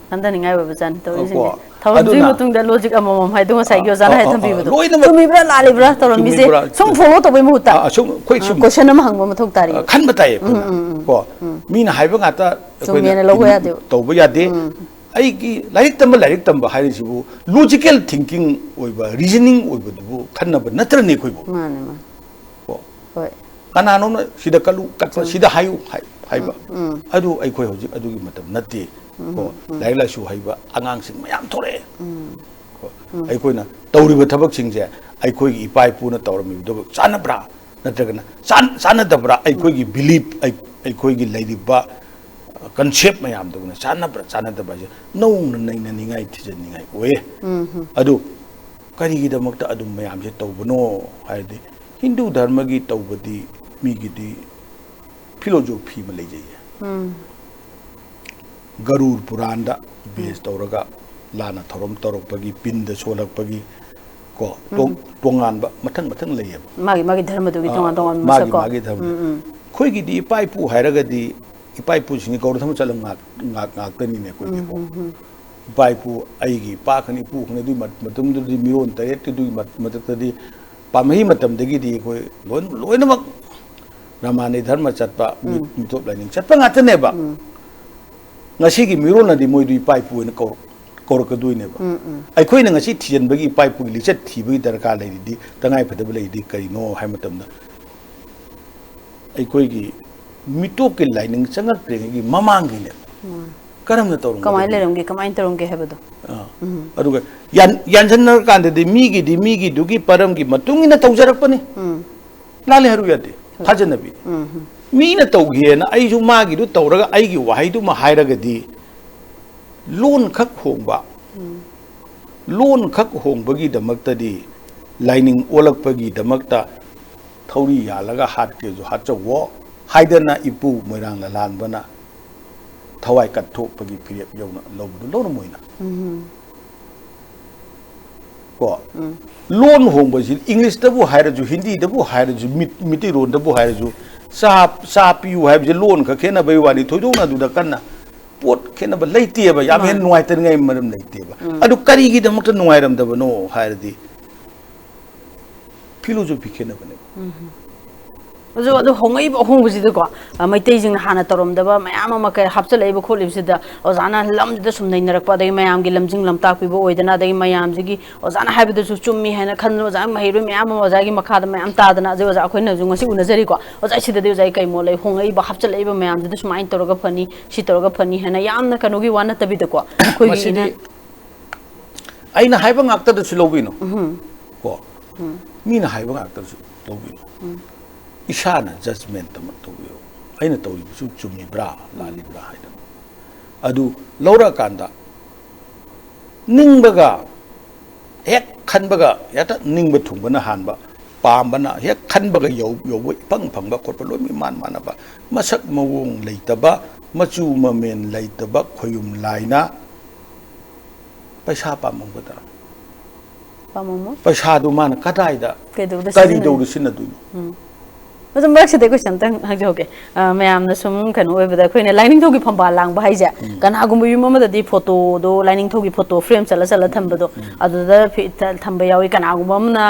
นั่นแต่นี่ไงแบบจันตัวนี้ทำจุดมุตุงเดลโลจิกอะมให้ตัวใส่เกี่ยวกันให้ทำบีบตัวมีบราลาลิบราตัวมีเสส่งโฟล์ตัวไปมุตตาก็ฉันน้ำหังมาทุกตารีขันบัตรก็มีน่าให้บังอาจจะตัวไปยาดีไอ้กี่หลายตั้มให้ดิบุ logical thinking โอ้ยบ่ reasoning โอ้ยบ่ดูขันนับนัตรนี่คุยบ่ก็กันนั่นน่ะสิดากัลูกัดสิดาให้บ่อะดูไอ้คุยอะดูกี่มาตั้มนัตติก็หลายละชูให้บ่อ่างสิงไม่ยามทอเรไอ้คุยนะตัวริบทับกสิงเจไอ้คุยอีปายปูนะตัวมีดูสานบรานั่นตระกันสานดับราไอ้คุยกี่ belief ไอ้คุยกี่ไลดิบ่concept ไม่ยามดูนะสานดับราจะนู่นนี่ไงที่จะนี่ไงโอ้ยอะดูการีกิดมักตะอะดูไม่ยามจะตัวบ่โนให้ดิฮินดูดาร์มกีตัวบ่ดีมีกี่ดีphilosophy มาเลยจีGarur Puranda based Toraga Lana Thorum Torpagi Pin the Solapagi Ko Tongan Matan Layab Magi Dharmadu Magi Dharm Quigi di Paipu Haragadi Paipu Sing Gordon Salam Nakani Paipu Aigi Pakani Pu do Matum di Miron Tayet to do Matadi Pamahi Matam Degi Loinamak Ramani Dharma Chatpa Mitop Lining Chatpangataneba ngasi miron na di mo di paipu na kor ka duy ne ba ai khoi na ngasi thian bagi paipu li chat thi bagi darka lai di tangai phadab lai di kai no hai matam na ai khoi gi mitop ke lining sangat pre gi mamang gi ne karam na torung kamai le rong gi kamai torung ge hebado adu ga yan san na kan de mi gi du gi param gi matung ina tawjarak pa ni lale haru ya de hajanabi Meena तौगेना आइजु मागी दु तौरगा आइगी वाहाइदु मा हाइरगदी loan खक होंबगी दमक्तदी lining ओलकपगी दमक्ता थौरी यालगा हाट के जो हाचवो हाइदना इपु Moirang लानबना थवाई कथोपगी पिरेप यौना लौबदु loan Moina को loan होंबजी English दबु हाइरजु Hindi दबु हाइरजु मिति रोन दबु हाइरजु सापियु है loan का खेना भाई वाली थोड़ा दूधा करना पोट खेना बा लेती है भाई यामें नुआई तरंगे मरम लेती है बा अडु करी की दमक तो नुआई रम दबा नो हायर दी फिलोसफी खेना बने ꯑꯗꯨ ꯍꯣꯡꯉꯛꯏꯕ ꯑꯍꯣꯡꯕꯁꯤꯗꯀꯣ ꯃꯩꯇꯩꯁꯤꯡꯅ ꯍꯥꯟꯅ ꯇꯧꯔꯝꯗꯕ ꯃꯌꯥꯝ ꯑꯃ ꯀꯩ ꯍꯥꯞꯆꯤꯜꯂꯛꯏꯕ ꯈꯣꯠꯂꯤꯕꯁꯤꯗ ꯑꯣꯖꯥꯅ ꯂꯝꯁꯤꯗ ꯁꯨꯝ ꯅꯩꯅꯔꯛꯄ ꯑꯗꯒꯤ ꯃꯌꯥꯝꯒꯤ ꯂꯝꯖꯤꯡ ꯂꯝꯇꯥꯛꯄꯤꯕ ꯑꯣꯏꯗꯅ ꯑꯗꯒꯤ ꯃꯌꯥꯝꯁꯤꯒꯤ ꯑꯣꯖꯥꯅ ꯍꯥꯏꯕꯗꯁꯨ ꯆꯨꯝꯃꯤ ꯍꯥꯏꯅ ꯈꯟꯗꯅ ꯑꯣꯖꯥ ꯃꯍꯩꯔꯣꯏ ꯃꯌꯥꯝ ꯑꯃ ꯑꯣꯖꯥꯒꯤ ꯃꯈꯥꯗ ꯃꯌꯥꯝ ꯇꯥꯗꯅ ꯑꯗꯩ ꯑꯣꯖꯥ ꯑꯩꯈꯣꯏꯅꯁꯨ ꯉꯁꯤ ꯎꯅꯖꯔꯤꯀꯣ ꯑꯣꯖꯥ ꯁꯤꯗꯗꯤ ꯑꯣꯖꯥ ꯀꯩ ꯃꯣꯠ ꯂꯩ ꯍꯣꯡꯉꯛꯏꯕ ꯍꯥꯞꯆꯤꯜꯂꯛꯏꯕ ꯃꯌꯥꯝꯁꯤꯗ ꯁꯨꯃꯥꯏꯅ ꯇꯧꯔꯒ ꯐꯅꯤ ꯁꯤ ꯇꯧꯔꯒ ꯐꯅꯤ ꯍꯥꯏꯅ ꯌꯥꯝꯅ ꯀꯩꯅꯣꯒꯤ ꯋꯥ ꯅꯠꯇꯕꯤꯗꯀꯣ ꯑꯩꯈꯣꯏꯒꯤ ꯃꯁꯤꯗꯤ ꯑꯩꯅ ꯍꯥꯏꯕ ꯉꯥꯛꯇꯗꯁꯨ ꯂꯧꯕꯤꯅꯨ ꯀꯣ ꯃꯤꯅ ꯍꯥꯏꯕ ꯉꯥꯛꯇꯗꯁꯨ ꯂꯧꯕꯤꯅꯨ ꯏꯁꯥꯅ ꯖꯖꯃꯦꯟꯠ ꯑꯃ ꯇꯧꯕꯤꯌꯨ ꯑꯩꯅ ꯇꯧꯔꯤꯕꯁꯨ ꯆꯨꯝꯃꯤꯕ꯭ꯔꯥ ꯂꯥꯜꯂꯤꯕ꯭ꯔꯥ ꯍꯥꯏꯗꯅ ꯑꯗꯨ ꯂꯧꯔꯛꯑꯀꯥꯟꯗ ꯅꯤꯡꯕꯒ ꯍꯦꯛ ꯈꯟꯕꯒ ꯍꯦꯛꯇ ꯅꯤꯡꯕ ꯊꯨꯡꯕꯅ ꯍꯥꯟꯕ ꯄꯥꯝꯕꯅ ꯍꯦꯛ ꯈꯟꯕꯒ ꯌꯧꯕ ꯏꯐꯪ ꯐꯪꯕ ꯈꯣꯠꯄ ꯂꯣꯏꯅ ꯏꯃꯥꯟ ꯃꯥꯟꯅꯕ ꯃꯁꯛ ꯃꯑꯣꯡ ꯂꯩꯇꯕ ꯃꯆꯨ ꯃꯃꯦꯟ ꯂꯩꯇꯕ ꯈꯣꯏꯌꯨꯝ ꯂꯥꯏꯅ ꯄꯩꯁꯥ ꯄꯥꯝꯃꯝꯒꯗ꯭ꯔꯥ ꯄꯩꯁꯥꯗꯨ ꯃꯥꯅ ꯀꯗꯥꯏꯗ ꯀꯔꯤꯗꯧꯔ ꯁꯤꯖꯤꯟꯅꯗꯣꯏꯅꯣ ꯑꯗꯨ ꯃꯔꯛꯁꯤꯗ ꯑꯩꯈꯣꯏ ꯑꯝꯇꯪ ꯍꯪꯖꯍꯧꯒꯦ ꯃꯌꯥꯝꯅ ꯁꯨꯝ ꯀꯩꯅꯣ ꯑꯣꯏꯕꯗ ꯑꯩꯈꯣꯏꯅ ꯂꯥꯏꯅꯤꯡꯊꯧꯒꯤ ꯐꯝꯕꯥꯜ ꯂꯥꯡꯕ ꯍꯥꯏꯁꯦ ꯀꯅꯥꯒꯨꯝꯕ ꯌꯨꯝ ꯑꯃꯗꯗꯤ ꯐꯣꯇꯣꯗꯣ ꯂꯥꯏꯅꯤꯡꯊꯧꯒꯤ ꯐꯣꯇꯣ ꯐ꯭ꯔꯦꯝ ꯆꯠꯂ ꯊꯝꯕꯗꯣ ꯑꯗꯨꯗ ꯊꯝꯕ ꯌꯥꯎꯏ ꯀꯅꯥꯒꯨꯝꯕ ꯑꯃꯅ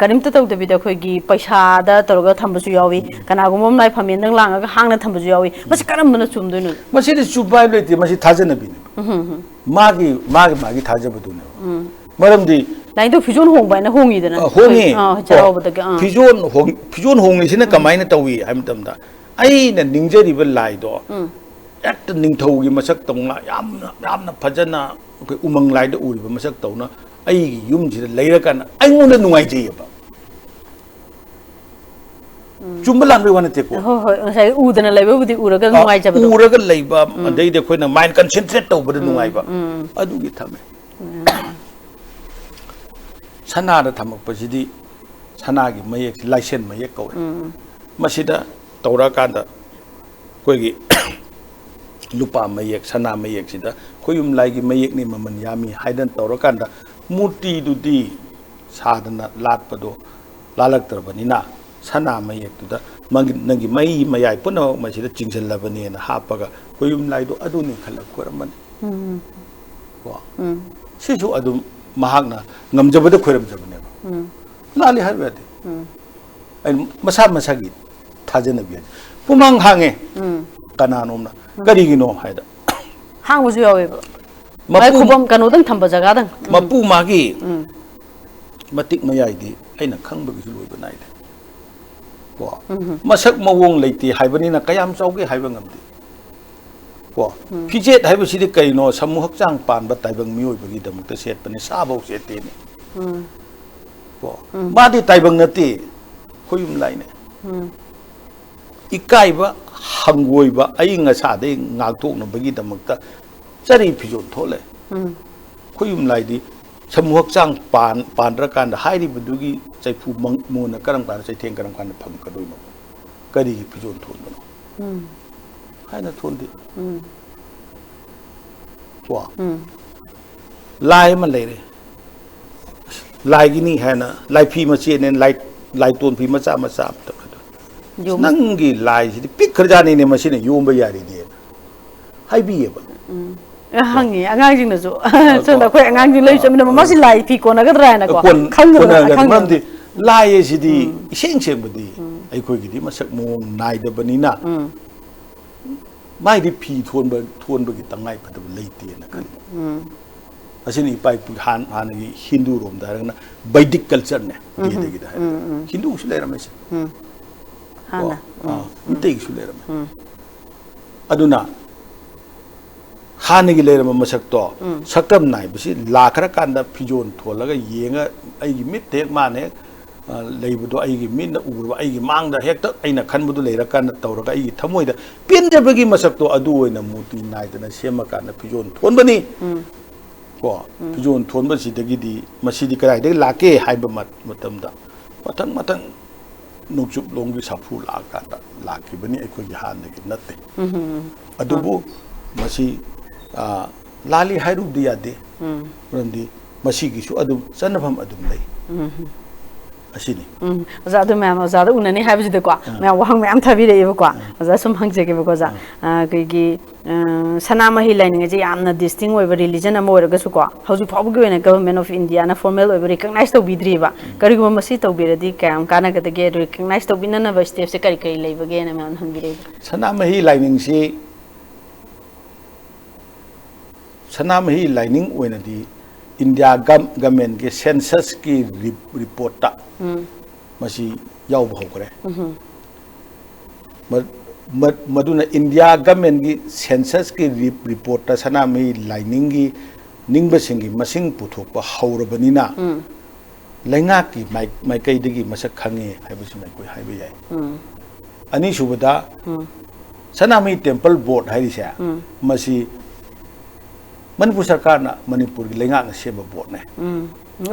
ꯀꯔꯤꯝꯇ ꯇꯧꯗꯕꯤꯗ ꯑꯩꯈꯣꯏꯒꯤ ꯄꯩꯁꯥꯗ ꯇꯧꯔꯒ ꯊꯝꯕꯁꯨ ꯌꯥꯎꯏ ꯀꯅꯥꯒꯨꯝꯕ ꯑꯃꯅ ꯐꯝꯃꯦꯟꯗꯪ ꯂꯥꯡꯉꯒ ꯍꯥꯡꯅ ꯊꯝꯕꯁꯨ ꯌꯥꯎꯏ ꯃꯁꯤ ꯀꯔꯝꯕꯅ ꯆꯨꯝꯗꯣꯏꯅꯣ ꯃꯁꯤꯗꯤ ꯆꯨꯝꯕ ꯍꯥꯏꯕ ꯂꯩꯇꯦ ꯃꯁꯤ ꯊꯥꯖꯅꯕꯤꯅꯦꯕ ꯃꯥꯒꯤ ꯊꯥꯖꯕꯗꯨꯅꯦꯕ ꯃꯔꯝꯗꯤ ꯂꯥꯏꯅꯤꯡꯊꯧ ꯐꯤꯖꯣꯜ ꯍꯣꯡꯕ ꯍꯥꯏꯅ ꯍꯣꯡꯉꯤꯗꯅ ꯍꯣꯡꯉꯤ ꯆꯩꯔꯥꯎꯕꯗꯒꯤ ꯐꯤꯖꯣꯜ ꯍꯣꯡꯉꯤꯁꯤꯅ ꯀꯃꯥꯏꯅ ꯇꯧꯏ ꯍꯥꯏꯕ ꯃꯇꯝꯗ ꯑꯩꯅ ꯅꯤꯡꯖꯔꯤꯕ ꯂꯥꯏꯗꯣ ꯍꯦꯛꯇ ꯅꯤꯡꯊꯧꯒꯤ ꯃꯁꯛ ꯇꯧꯅ ꯌꯥꯝꯅ ꯐꯖꯅ ꯑꯩꯈꯣꯏ ꯎꯃꯪ ꯂꯥꯏꯗ ꯎꯔꯤꯕ ꯃꯁꯛ ꯇꯧꯅ ꯑꯩꯒꯤ ꯌꯨꯝꯁꯤꯗ ꯂꯩꯔꯀꯥꯟꯗ ꯑꯩꯉꯣꯟꯗ ꯅꯨꯡꯉꯥꯏꯖꯩꯑꯕ ꯆꯨꯝꯕ ꯂꯥꯟꯕꯩ ꯋꯥ ꯅꯠꯇꯦꯀꯣ ꯍꯣꯏ ꯍꯣꯏ ꯉꯁꯥꯏ ꯎꯗꯅ ꯂꯩꯕꯕꯨꯗꯤ ꯎꯔꯒ ꯅꯨꯡꯉꯥꯏꯖꯕꯗꯣ ꯎꯔꯒ ꯂꯩꯕ ꯑꯗꯩꯗꯤ ꯑꯩꯈꯣꯏꯅ ꯃꯥꯏꯟ ꯀꯟꯁꯦꯟꯇ꯭ꯔꯦꯠ ꯇꯧꯕꯗ ꯅꯨꯡꯉꯥꯏꯕ ꯑꯗꯨꯒꯤ ꯊꯝꯃꯦ ꯁꯅꯥꯗ ꯊꯝꯃꯛꯄꯁꯤꯗꯤ ꯁꯅꯥꯒꯤ ꯃꯌꯦꯛꯁꯤ ꯂꯥꯏꯁꯦꯟ ꯃꯌꯦꯛ ꯀꯧꯋꯦ ꯃꯁꯤꯗ ꯇꯧꯔꯛꯑꯀꯥꯟꯗ ꯑꯩꯈꯣꯏꯒꯤ ꯂꯨꯄꯥ ꯃꯌꯦꯛ ꯁꯅꯥ ꯃꯌꯦꯛꯁꯤꯗ ꯈꯣꯏꯌꯨꯝ ꯂꯥꯏꯒꯤ ꯃꯌꯦꯛꯅꯤ ꯃꯃꯜ ꯌꯥꯝꯃꯤ ꯍꯥꯏꯗꯅ ꯇꯧꯔꯀꯥꯟꯗ ꯃꯨꯔꯇꯤꯗꯨꯗꯤ ꯁꯥꯗꯅ ꯂꯥꯠꯄꯗꯣ ꯂꯥꯜꯂꯛꯇ꯭ꯔꯕꯅꯤꯅ ꯁꯅꯥ ꯃꯌꯦꯛꯇꯨꯗ ꯅꯪꯒꯤ ꯃꯩ ꯃꯌꯥꯏ ꯄꯨꯝꯅꯃꯛ ꯃꯁꯤꯗ ꯆꯤꯡꯁꯤꯜꯂꯕꯅꯦꯅ ꯍꯥꯞꯄꯒ ꯈꯣꯏꯌꯨꯝ ꯂꯥꯏꯗꯣ ꯑꯗꯨꯅꯤ ꯈꯜꯂꯒ ꯈꯣꯏꯔꯝꯕꯅꯤ ꯀꯣ ꯁꯤꯁꯨ ꯑꯗꯨꯝ ꯃꯍꯥꯛꯅ ꯉꯝꯖꯕꯗ ꯈꯣꯏꯔꯝꯖꯕꯅꯦꯕ ꯂꯥꯜꯂꯤ ꯍꯥꯏꯕ ꯌꯥꯗꯦ ꯑꯩꯅ ꯃꯁꯥ ꯃꯁꯥꯒꯤ ꯊꯥꯖꯅꯕꯤ ꯍꯥꯏꯁꯦ ꯄꯨꯃꯥꯡ ꯍꯥꯡꯉꯦ ꯀꯅꯥꯅꯣꯝꯅ ꯀꯔꯤꯒꯤꯅꯣ ꯍꯥꯏꯗ ꯍꯥꯡꯕꯁꯨ ꯌꯥꯎꯋꯦꯕ ꯈꯨꯕꯝ ꯀꯩꯅꯣꯗꯪ ꯊꯝꯕ ꯖꯒꯥꯗꯪ ꯃꯄꯨ ꯃꯥꯒꯤ ꯃꯇꯤꯛ ꯃꯌꯥꯏꯗꯤ ꯑꯩꯅ ꯈꯪꯕꯒꯤꯁꯨ ꯂꯣꯏꯕ ꯅꯥꯏꯗꯦ ꯀꯣ ꯃꯁꯛ ꯃꯑꯣꯡ ꯂꯩꯇꯦ ꯍꯥꯏꯕꯅꯤꯅ ꯀꯌꯥꯝ ꯆꯥꯎꯒꯦ ꯍꯥꯏꯕ ꯉꯝꯗꯦ ꯀꯣ ꯐꯤꯖꯦꯠ ꯍꯥꯏꯕꯁꯤꯗꯤ ꯀꯩꯅꯣ ꯁꯃꯨ ꯍꯛꯆꯥꯡ ꯄꯥꯟꯕ ꯇꯥꯏꯕꯪ ꯃꯤꯑꯣꯏꯕꯒꯤꯗꯃꯛꯇ ꯁꯦꯠꯄꯅꯤ ꯁꯥꯐꯧ ꯁꯦꯠꯇꯦꯅꯦ ꯀꯣ ꯃꯥꯗꯤ ꯇꯥꯏꯕꯪ ꯅꯠꯇꯦ ꯈꯣꯏꯌꯨꯝ ꯂꯥꯏꯅꯦ ꯏꯀꯥꯏꯕ ꯍꯪꯒꯣꯏꯕ ꯑꯏꯪ ꯑꯁꯥꯗꯩ ꯉꯥꯛꯊꯣꯛꯅꯕꯒꯤꯗꯃꯛꯇ ꯆꯔꯤ ꯐꯤꯖꯣꯜ ꯊꯣꯛꯂꯦ ꯈꯣꯏꯌꯨꯝ ꯂꯥꯏꯗꯤ ꯁꯃꯨ ꯍꯛꯆꯥꯡ ꯄꯥꯟꯗ꯭ꯔꯀꯥꯟꯗ ꯍꯥꯏꯔꯤꯕꯗꯨꯒꯤ ꯆꯩꯐꯨ ꯃꯣꯟꯅ ꯀꯔꯝ ꯀꯥꯟꯗ ꯆꯩꯊꯦꯡ ꯀꯔꯝ ꯀꯥꯟꯗ ꯐꯪꯒꯗꯣꯏꯅꯣ ꯀꯔꯤꯒꯤ ꯐꯤꯖꯣꯜ ꯊꯣꯟꯕꯅꯣ ꯍꯥꯏꯅ ꯊꯣꯟꯗꯦ ꯀꯣ ꯂꯥꯏ ꯑꯃ ꯂꯩꯔꯦ ꯂꯥꯏꯒꯤꯅꯤ ꯍꯥꯏꯅ ꯂꯥꯏꯐꯤ ꯃꯆꯦꯅꯦ ꯂꯥꯏꯇꯣꯟ ꯐꯤ ꯃꯆꯥ ꯃꯆꯥ ꯑꯝꯇ ꯅꯪꯒꯤ ꯂꯥꯏꯁꯤꯗꯤ ꯄꯤꯛꯈ꯭ꯔꯖꯥꯠꯅꯤꯅꯦ ꯃꯁꯤꯅ ꯌꯣꯝꯕ ꯌꯥꯔꯤꯅꯦꯅ ꯍꯥꯏꯕꯤꯌꯦꯕ ꯍꯪꯉꯤ ꯑꯉꯥꯡꯁꯤꯡꯅꯁꯨ ꯁꯣꯝꯗ ꯑꯩꯈꯣꯏ ꯑꯉꯥꯡꯁꯤꯡ ꯂꯩ ꯆꯠꯃꯤꯟꯅ ꯃꯃꯥꯁꯤ ꯂꯥꯏ ꯐꯤ ꯀꯣꯟꯅꯒꯗ꯭ꯔꯥ ꯍꯥꯏꯅꯀꯣ ꯈꯪꯗꯅ ꯃꯔꯝꯗꯤ ꯂꯥꯏ ꯑꯁꯤꯗꯤ ꯏꯁꯦꯡ ꯁꯦꯡꯕꯗꯤ ꯑꯩꯈꯣꯏꯒꯤꯗꯤ ꯃꯁꯛ ꯃꯑꯣꯡ ꯅꯥꯏꯗꯕꯅꯤꯅ ꯃꯥꯏꯗꯤ ꯐꯤ ꯊꯣꯟꯕꯒꯤ ꯇꯉꯥꯏ ꯐꯗꯕ ꯂꯩꯇꯦꯅ ꯈꯟꯕ ꯑꯁꯤꯅ ꯏꯄꯥ ꯏꯄꯨ ꯍꯥꯟꯅꯒꯤ ꯍꯤꯟꯗꯨꯔꯣꯝꯗ ꯍꯥꯏꯔꯒꯅ ꯕꯩꯗꯤꯛ ꯀꯜꯆꯔꯅꯦ ꯚꯦꯗꯒꯤꯗ ꯍꯥꯏꯔꯒꯅ ꯍꯤꯟꯗꯨꯁꯨ ꯂꯩꯔꯝꯃꯦꯁꯦ ꯃꯤꯇꯩꯒꯤꯁꯨ ꯂꯩꯔꯝꯃꯦ ꯑꯗꯨꯅ ꯍꯥꯟꯅꯒꯤ ꯂꯩꯔꯝꯕ ꯃꯁꯛꯇꯣ ꯁꯛꯇꯝ ꯅꯥꯏꯕꯁꯤ ꯂꯥꯛꯈ꯭ꯔꯀꯥꯟꯗ ꯐꯤꯖꯣꯜ ꯊꯣꯜꯂꯒ ꯌꯦꯡꯉ ꯑꯩꯒꯤ ꯃꯤꯠ ꯍꯦꯛ ꯃꯥꯅ ꯍꯦꯛ ꯂꯩꯕꯗꯣ ꯑꯩꯒꯤ ꯃꯤꯠꯅ ꯎꯔꯕ ꯑꯩꯒꯤ ꯃꯥꯡꯗ ꯍꯦꯛꯇ ꯑꯩꯅ ꯈꯟꯕꯗꯨ ꯂꯩꯔꯀꯥꯟꯗ ꯇꯧꯔꯒ ꯑꯩꯒꯤ ꯊꯃꯣꯏꯗ ꯄꯦꯟꯖꯕꯒꯤ ꯃꯁꯛꯇꯣ ꯑꯗꯨ ꯑꯣꯏꯅ ꯃꯨꯔꯇꯤ ꯅꯥꯏꯗꯅ ꯁꯦꯝꯃꯀꯥꯟꯗ ꯐꯤꯖꯣꯜ ꯊꯣꯟꯕꯅꯤ ꯀꯣ ꯐꯤꯖꯣꯜ ꯊꯣꯟꯕꯁꯤꯗꯒꯤꯗꯤ ꯃꯁꯤꯗꯤ ꯀꯗꯥꯏꯗꯒꯤ ꯂꯥꯛꯀꯦ ꯍꯥꯏꯕ ꯃꯇꯝꯗ ꯃꯊꯪ ꯅꯣꯡꯆꯨꯞꯂꯣꯝꯒꯤ ꯁꯥꯐꯨ ꯂꯥꯛꯑꯀꯥꯟꯗ ꯂꯥꯛꯈꯤꯕꯅꯤ ꯑꯩꯈꯣꯏꯒꯤ ꯍꯥꯟꯅꯒꯤ ꯅꯠꯇꯦ ꯑꯗꯨꯕꯨ ꯃꯁꯤ ꯂꯥꯜꯂꯤ ꯍꯥꯏꯔꯨꯕꯗꯤ ꯌꯥꯗꯦ ꯃꯔꯝꯗꯤ ꯃꯁꯤꯒꯤꯁꯨ ꯑꯗꯨꯝ ꯆꯠꯅꯐꯝ ꯑꯗꯨꯝ ꯂꯩ ꯑꯁꯤꯅꯤ ꯑꯣꯖꯥ ꯑꯗꯨ ꯃꯌꯥꯝ ꯑꯣꯖꯥꯗ ꯎꯅꯅꯤ ꯍꯥꯏꯕꯁꯤꯗꯀꯣ ꯃꯌꯥꯝ ꯋꯥꯍꯪ ꯃꯌꯥꯝ ꯊꯥꯕꯤꯔꯛꯑꯦꯕꯀꯣ ꯑꯣꯖꯥ ꯁꯨꯝ ꯍꯪꯖꯒꯦꯕꯀꯣ ꯑꯣꯖꯥ ꯑꯩꯈꯣꯏꯒꯤ ꯁꯅꯥꯃꯍꯤ ꯂꯥꯏꯅꯤꯡ ꯑꯁꯤ ꯌꯥꯝꯅ ꯗꯤꯁꯇꯤꯡ ꯑꯣꯏꯕ ꯔꯤꯂꯤꯖꯟ ꯑꯃ ꯑꯣꯏꯔꯒꯁꯨꯀꯣ ꯍꯧꯖꯤꯛ ꯐꯥꯎꯕꯒꯤ ꯑꯣꯏꯅ ꯒꯚꯔꯟꯃꯦꯟꯠ ꯑꯣꯐ ꯏꯟꯗꯤꯌꯥꯅ ꯐꯣꯔꯃꯦꯜ ꯑꯣꯏꯕ ꯔꯤꯀꯛꯅꯥꯏꯁ ꯇꯧꯕꯤꯗ꯭ꯔꯤꯕ ꯀꯔꯤꯒꯨꯝꯕ ꯃꯁꯤ ꯇꯧꯕꯤꯔꯗꯤ ꯀꯌꯥꯝ ꯀꯥꯟꯅꯒꯗꯒꯦ ꯔꯤꯀꯛꯅꯥꯏꯁ ꯇꯧꯕꯤꯅꯅꯕ ꯁ꯭ꯇꯦꯞꯁꯦ ꯀꯔꯤ ꯀꯔꯤ ꯂꯩꯕꯒꯦꯅ ꯃꯌꯥꯝ ꯍꯪꯕꯤꯔꯛꯏꯕ ꯁꯅꯥꯃꯍꯤ ꯂꯥꯏꯅꯤꯡꯁꯤ ꯁꯅꯥꯃꯍꯤ ꯂꯥꯏꯅꯤꯡ ꯑꯣꯏꯅꯗꯤ इंडिया गवर्नमेंट के सेंसस की रिपोर्ट मसी याव होकरे मदुना इंडिया गवर्नमेंट की सेंसस की रिपोर्ट सनामी लाइनिंग की निंगबसिंगी मसिंग पुथोक हौरबनिना लैंगा की माइकैदगी मसक खंगे हाइबसि माइकोय हाइबे याय अनि सुबदा सनामी टेम्पल बोर्ड हाइरिसे मसी मणिपुर सरकार ना मणिपुर की लैंगा सेम बोर्ड ने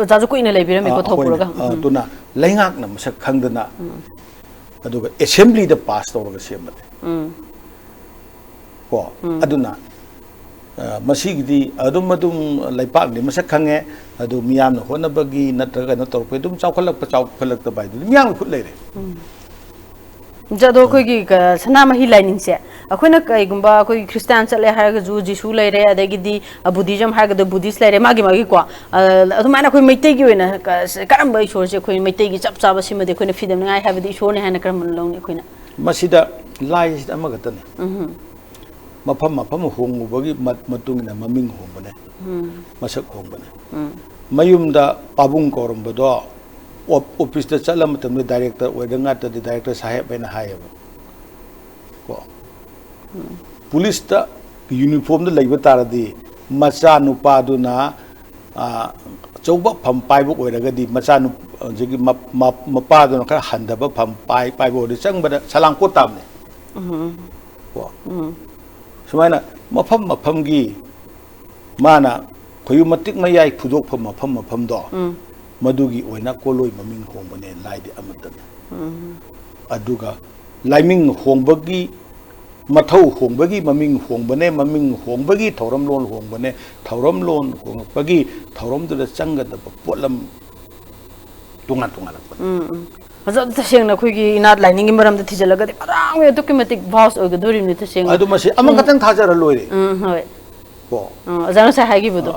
जाजु कुइने लेबिरमे को थोपुरगा तुना लैंगा ना मसक खंगदना अदुगा असेंबली द पास तौरगा सेमते को अदुना मसीगिदी अदुम लैपाक नि मसक खंगे अदु मियाम न होनबगी नत्रगा न तौरपे दुम चावखलक त बायदु मियाम खुद लेरे जदो कोई सनामही लाइनिंग से अखोना कईगुंबा कोई क्रिस्टियन चले हारगजु जिसु लेरे अदगिदी बुद्धिज्म हारगद बुद्धिस्ट लेरे मागी को अदुमाना कोई मैतै की ओइना करम ईश्वर से कोई मैतै की चप चाबा सिमदे कोइना फिदम नाय हाबदी ईश्वर ने हाना करम लौनी कोइना मसिदा लाइ अमगतने मफम होंगुबगी मतुंगना ममिंग होंबने मसक होंबने मयुमदा पाबुंग कोरमबदो ऑफिस द चलम तम डायरेक्टर ओदंगा त डायरेक्टर साहेब बेना हायब को पुलिस द यूनिफॉर्म द लैब तारदी मचा नुपा दुना चौबा फम पाइबो ओरगदी मचा नु जगी मपा दुना खर हंदब फम पाइबो दि चंगबद सलांको तामने को सुमाइना मफम गी माना खयु मतिक मयाई फुजोक फम मफम दो मधुगी ओइना कोलोई ममिंग होंबने लाइदे अमतन अदुगा लाइमिंग होंबगी मथौ होंबगी ममिंग होंबगी थौरम लोन होंबगी थौरम दुदा चंगद पोलम तुंगा लग हजुर तसेंगना खुगी इनात लाइनिंग मरम द थिजलगदे अरांग एतुकि मतिक भाउस ओगदोरि नि तसेंग अदु मसे अमगतन थाजर लोइरे होय को अजानो सा हागिबदो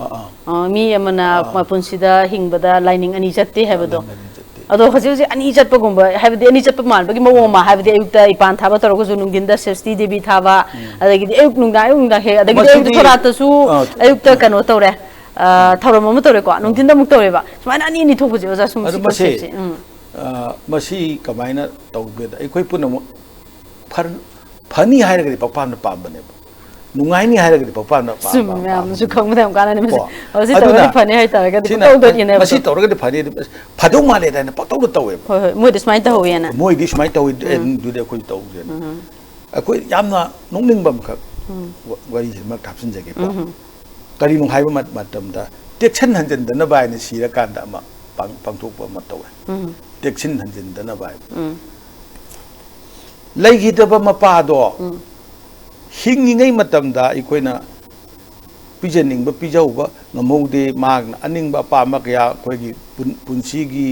मी अमना मपुनसिदा हिंगबदा लाइनिंग अनि जत्ते हेबदो अदो हजे अनि जत्पगुंबा हेबदे अनि जत्प मानबगी मवोमा हेबदे अयुक्ता इपान थाबा तरोगजु नुंगिंदा सेस्टी देबी थाबा अदगिदि अयुक नुंगा हे अदगिदि अयुक थोरातसु अयुक्ता कनो तौरे थौरम म तौरे को नुंगिंदा मुक तौरेबा सुमाना अनि नि थोबजे ओजा सुम सिसे मसी कमाइना तौबेदा अखोय पुनम फनी हायरगदि पपान पाबने नुंगाइनी हायरगदि पपान पाबा सुम मैम सु खंगदम कानानि मसे ओजि तौरे फनी हाय तारगदि तौदनि मसी तौरगदि फनी फदौ माले दाना पतौद तौवे होय होय मोय दिसमाइ तौवेना मोय दिसमाइ तौवे दुदे अखोय तौजे अखोय यामना नोंनिंगबम खक वरी मक थापसिन जगे को करी नु हायबा मतमदा टेक्सन हंजनदना बायने सिरा कांदा मा पांगथोकबा मतौवे टेक्सिन हंजनदना बाय लैगिदबा मपादो हिंगिङै मतमदा इकोइना पिजनिंगबा पिजौबा ngमौदे मागना अनिंगबा पामा कया कोइगी पुंसीगी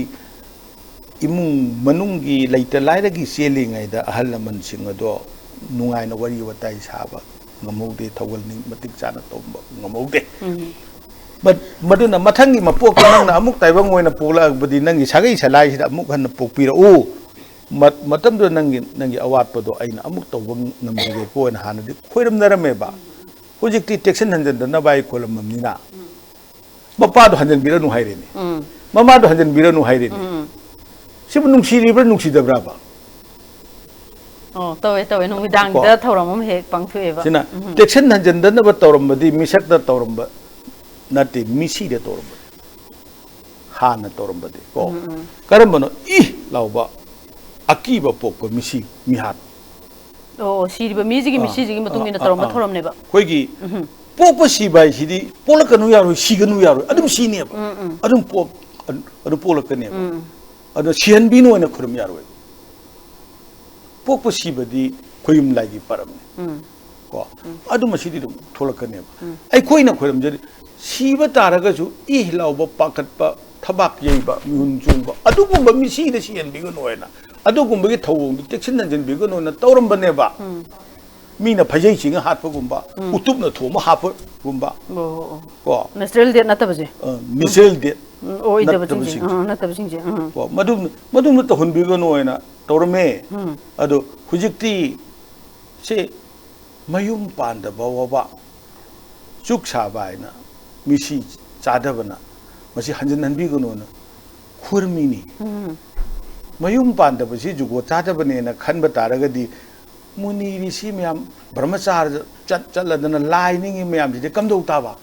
इमुंग मनुंगी लैता लाइरगी सेलिङैदा अहल लमन सिंगदो नुंगाइना वरी वताइ साबा ngमौदे थौगलनिंग मतिक चाना तोंबा ngमौदे मदुना मथंगी मपोक नंगना अमुक ताइबंग ओइना पोलाबदी नंगी सागै सलाइसिदा अमुक हन पोकपिरउ मतमदो नंगी अवाटपदो अइना अमुक तौब ngमगे कोना हानदि खोइरम नरमेबा हुजिकति टेक्सन हंजनदना बाइ कोलममनिना मपादो हंजन बिरनु हाइरेनि ममादो हंजन बिरनु हाइरेनि सिबु नुंसिरिब्रा नुंसिदब्राबा तवे नुमिदांगदा थौरम हे पांगथुएबा सिना टेक्सन हंजनदना बा तौरमबदी मिसकदा तौरमबा नते मिसीदे तौरमबा हाना तौरमबदी को करमबनो इ लाउबा अकीबा पोक मिसी मिहात ओ सिरिबा मिजिगी मिसीजिगी मतुंगिना तौरम थौरमनेबा कोइगी पोक सिबाइ सिदी पोलकनु यारो सिगनु यारो अदुम सिनेबा अदुम पोक अदु पोलकनेबा अदु सिहनबिनो ओइना खुरम यारो पोक सिबदी खोयुम लाइगी परमने को अदुम सिदी थोलकनेबा ai khoina khoram jari siba taraga ju I lauba pakatpa ꯊꯕꯛ ꯌꯩꯕ ꯃꯤꯍꯨꯟ ꯆꯣꯡꯕ ꯑꯗꯨꯒꯨꯝꯕ ꯃꯤꯁꯤꯗ ꯁꯤꯍꯟꯕꯤꯒꯅꯣꯅ ꯑꯗꯨꯒꯨꯝꯕꯒꯤ ꯊꯧꯑꯣꯡꯗꯤ ꯆꯦꯛꯁꯤꯟ ꯍꯟꯖꯤꯟꯕꯤꯒꯅꯣꯅ ꯇꯧꯔꯝꯕꯅꯦꯕ ꯃꯤꯅ ꯐꯩꯖꯩ ꯆꯤꯡꯉ ꯍꯥꯠꯄꯒꯨꯝꯕ ꯎꯇꯨꯞꯅ ꯊꯣꯝꯃ ꯍꯥꯠꯄꯒꯨꯝꯕ ꯀꯣ ꯅꯦꯆꯔꯦꯜ ꯗꯦꯠ ꯅꯠꯇꯕꯁꯦ ꯅꯦꯆꯔꯦꯜ ꯗꯦꯠ ꯅꯠꯇꯕꯁꯤꯡꯁꯦ ꯃꯗꯨꯝꯅ ꯇꯧꯍꯟꯕꯤꯒꯅꯣꯅ ꯇꯧꯔꯝꯃꯦ ꯑꯗꯣ ꯍꯧꯖꯤꯛꯇꯤ ꯁꯦ ꯃꯌꯨꯝ ꯄꯥꯟꯗꯕ ꯋꯥꯕ ꯆꯨꯛ ꯁꯥꯕ ꯍꯥꯏꯅ ꯃꯤꯁꯤ ꯆꯥꯗꯕꯅ ꯃꯁꯤ ꯍꯟꯖꯤꯟꯍꯟꯕꯤꯒꯅꯣꯅ ꯈꯨꯔꯃꯤꯅꯤ ꯃꯌꯨꯝ ꯄꯥꯟꯗꯕꯁꯤ ꯖꯨꯒꯣꯠ ꯆꯥꯗꯕꯅꯦꯅ ꯈꯟꯕ ꯇꯥꯔꯒꯗꯤ ꯃꯨꯅꯤ ꯔꯤꯁꯤ ꯃꯌꯥꯝ ꯕ꯭ꯔꯍ꯭ꯃꯆꯥꯔ ꯆꯠꯂꯗꯅ ꯂꯥꯏ ꯅꯤꯡꯉꯤ ꯃꯌꯥꯝꯁꯤꯗꯤ ꯀꯝꯗꯧ ꯇꯥꯕ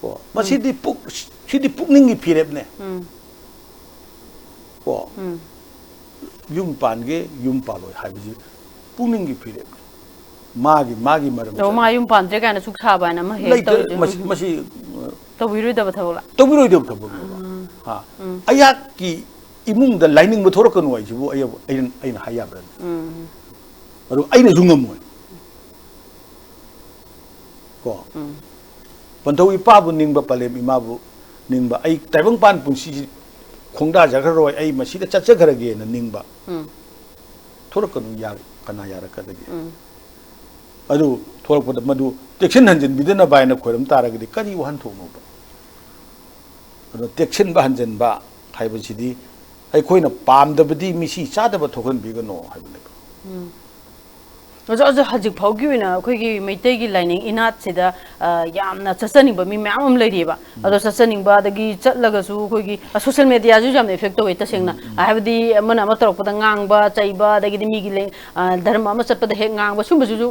ꯀꯣ ꯃꯁꯤꯗꯤ ꯁꯤꯗꯤ ꯄꯨꯛꯅꯤꯡꯒꯤ ꯐꯤꯔꯦꯞꯅꯦ ꯀꯣ ꯌꯨꯝ ꯄꯥꯟꯒꯦ ꯌꯨꯝ ꯄꯥꯜꯂꯣꯏ ꯍꯥꯏꯕꯁꯤ ꯄꯨꯛꯅꯤꯡꯒꯤ ꯐꯤꯔꯦꯞ ꯃꯥꯒꯤ ꯃꯔꯝ ꯃꯥ ꯌꯨꯝ ꯄꯥꯟꯗ꯭ꯔꯦ ꯀꯥꯏꯅ ꯁꯨꯛ ꯁꯥꯕ ꯍꯥꯏꯅ ꯑꯃ ꯍꯦꯛ ꯃꯁꯤ ꯇꯧꯕꯤꯔꯣꯏꯗꯕ ꯊꯕꯛ ꯇꯧꯕꯤꯔꯣꯏꯗꯕ ꯊꯕꯛꯅꯦꯕ ꯑꯩꯍꯥꯛꯀꯤ ꯏꯃꯨꯡꯗ ꯂꯥꯏꯅꯤꯡꯕ ꯊꯣꯔꯛꯀꯅꯨ ꯍꯥꯏꯁꯤꯕꯨ ꯑꯩꯅ ꯍꯥꯏ ꯌꯥꯕ꯭ꯔꯅꯤ ꯑꯗꯨ ꯑꯩꯅꯁꯨ ꯉꯝꯃꯣꯏ ꯀꯣ ꯄꯟꯊꯧ ꯏꯄꯥꯕꯨ ꯅꯤꯡꯕ ꯄꯂꯦꯝ ꯏꯃꯥꯕు ꯅꯤꯡꯕ ꯑꯩ ꯇꯥꯏꯕꯪꯄꯥꯟ ꯄꯨꯟꯁꯤꯁꯤ ꯈꯣꯡꯗꯥꯖꯈ꯭ꯔꯔꯣꯏ ꯑꯩ ꯃꯁꯤꯗ ꯆꯠꯆꯈ꯭ꯔꯒꯦꯅ ꯅꯤꯡꯕ ꯊꯣꯔꯛꯀꯅꯨ ꯀꯅꯥ ꯌꯥꯔꯛꯀꯗꯒꯦ ꯑꯗꯨ ꯊꯣꯔꯛꯄꯗ ꯃꯗꯨ ꯇꯦꯛꯁꯤꯟ ꯍꯟꯖꯤꯟꯕꯤꯗꯅꯕ ꯍꯥꯏꯅ ꯈꯣꯏꯔꯝ ꯇꯥꯔꯒꯗꯤ ꯀꯔꯤ ꯋꯥꯍꯟꯊꯣꯛꯅꯣꯕ ꯑꯗꯣ ꯇꯦꯛꯁꯤꯟꯕ ꯍꯟꯖꯤꯟꯕ ꯍꯥꯏꯕꯁꯤꯗꯤ ꯑꯩꯈꯣꯏꯅ ꯄꯥꯝꯗꯕꯗꯤ ꯃꯤꯁꯤ ꯆꯥꯗꯕ ꯊꯣꯛꯍꯟꯕꯤꯒꯅꯣ ꯍꯥꯏꯕꯅꯦꯕ ꯍꯧꯖꯤꯛ ꯐꯥꯎꯒꯤ ꯑꯣꯏꯅ ꯑꯩꯈꯣꯏꯒꯤ ꯃꯩꯇꯩꯒꯤ ꯂꯥꯏꯅꯤꯡ ꯏꯅꯥꯠꯁꯤꯗ ꯌꯥꯝꯅ ꯆꯠꯆꯅꯤꯡꯕ ꯃꯤ ꯃꯌꯥꯝ ꯑꯃ ꯂꯩꯔꯤꯑꯕ ꯑꯗꯣ ꯆꯠꯆꯅꯤꯡꯕ ꯑꯗꯒꯤ ꯆꯠꯂꯒꯁꯨ ꯑꯩꯈꯣꯏꯒꯤ ꯁꯣꯁꯤꯌꯦꯜ ꯃꯦꯗꯤꯌꯥꯁꯨ ꯌꯥꯝꯅ ꯏꯐꯦꯛ ꯇꯧꯋꯦ ꯇꯁꯦꯡꯅ ꯍꯥꯏꯕꯗꯤ ꯑꯃꯅ ꯑꯃ ꯇꯧꯔꯛꯄꯗ ꯉꯥꯡꯕ ꯆꯩꯕ ꯑꯗꯒꯤꯗꯤ ꯃꯤꯒꯤ ꯙꯔꯃ ꯑꯃ ꯆꯠꯄꯗ ꯍꯦꯛ ꯉꯥꯡꯕ ꯁꯨꯝꯕꯁꯤꯁꯨ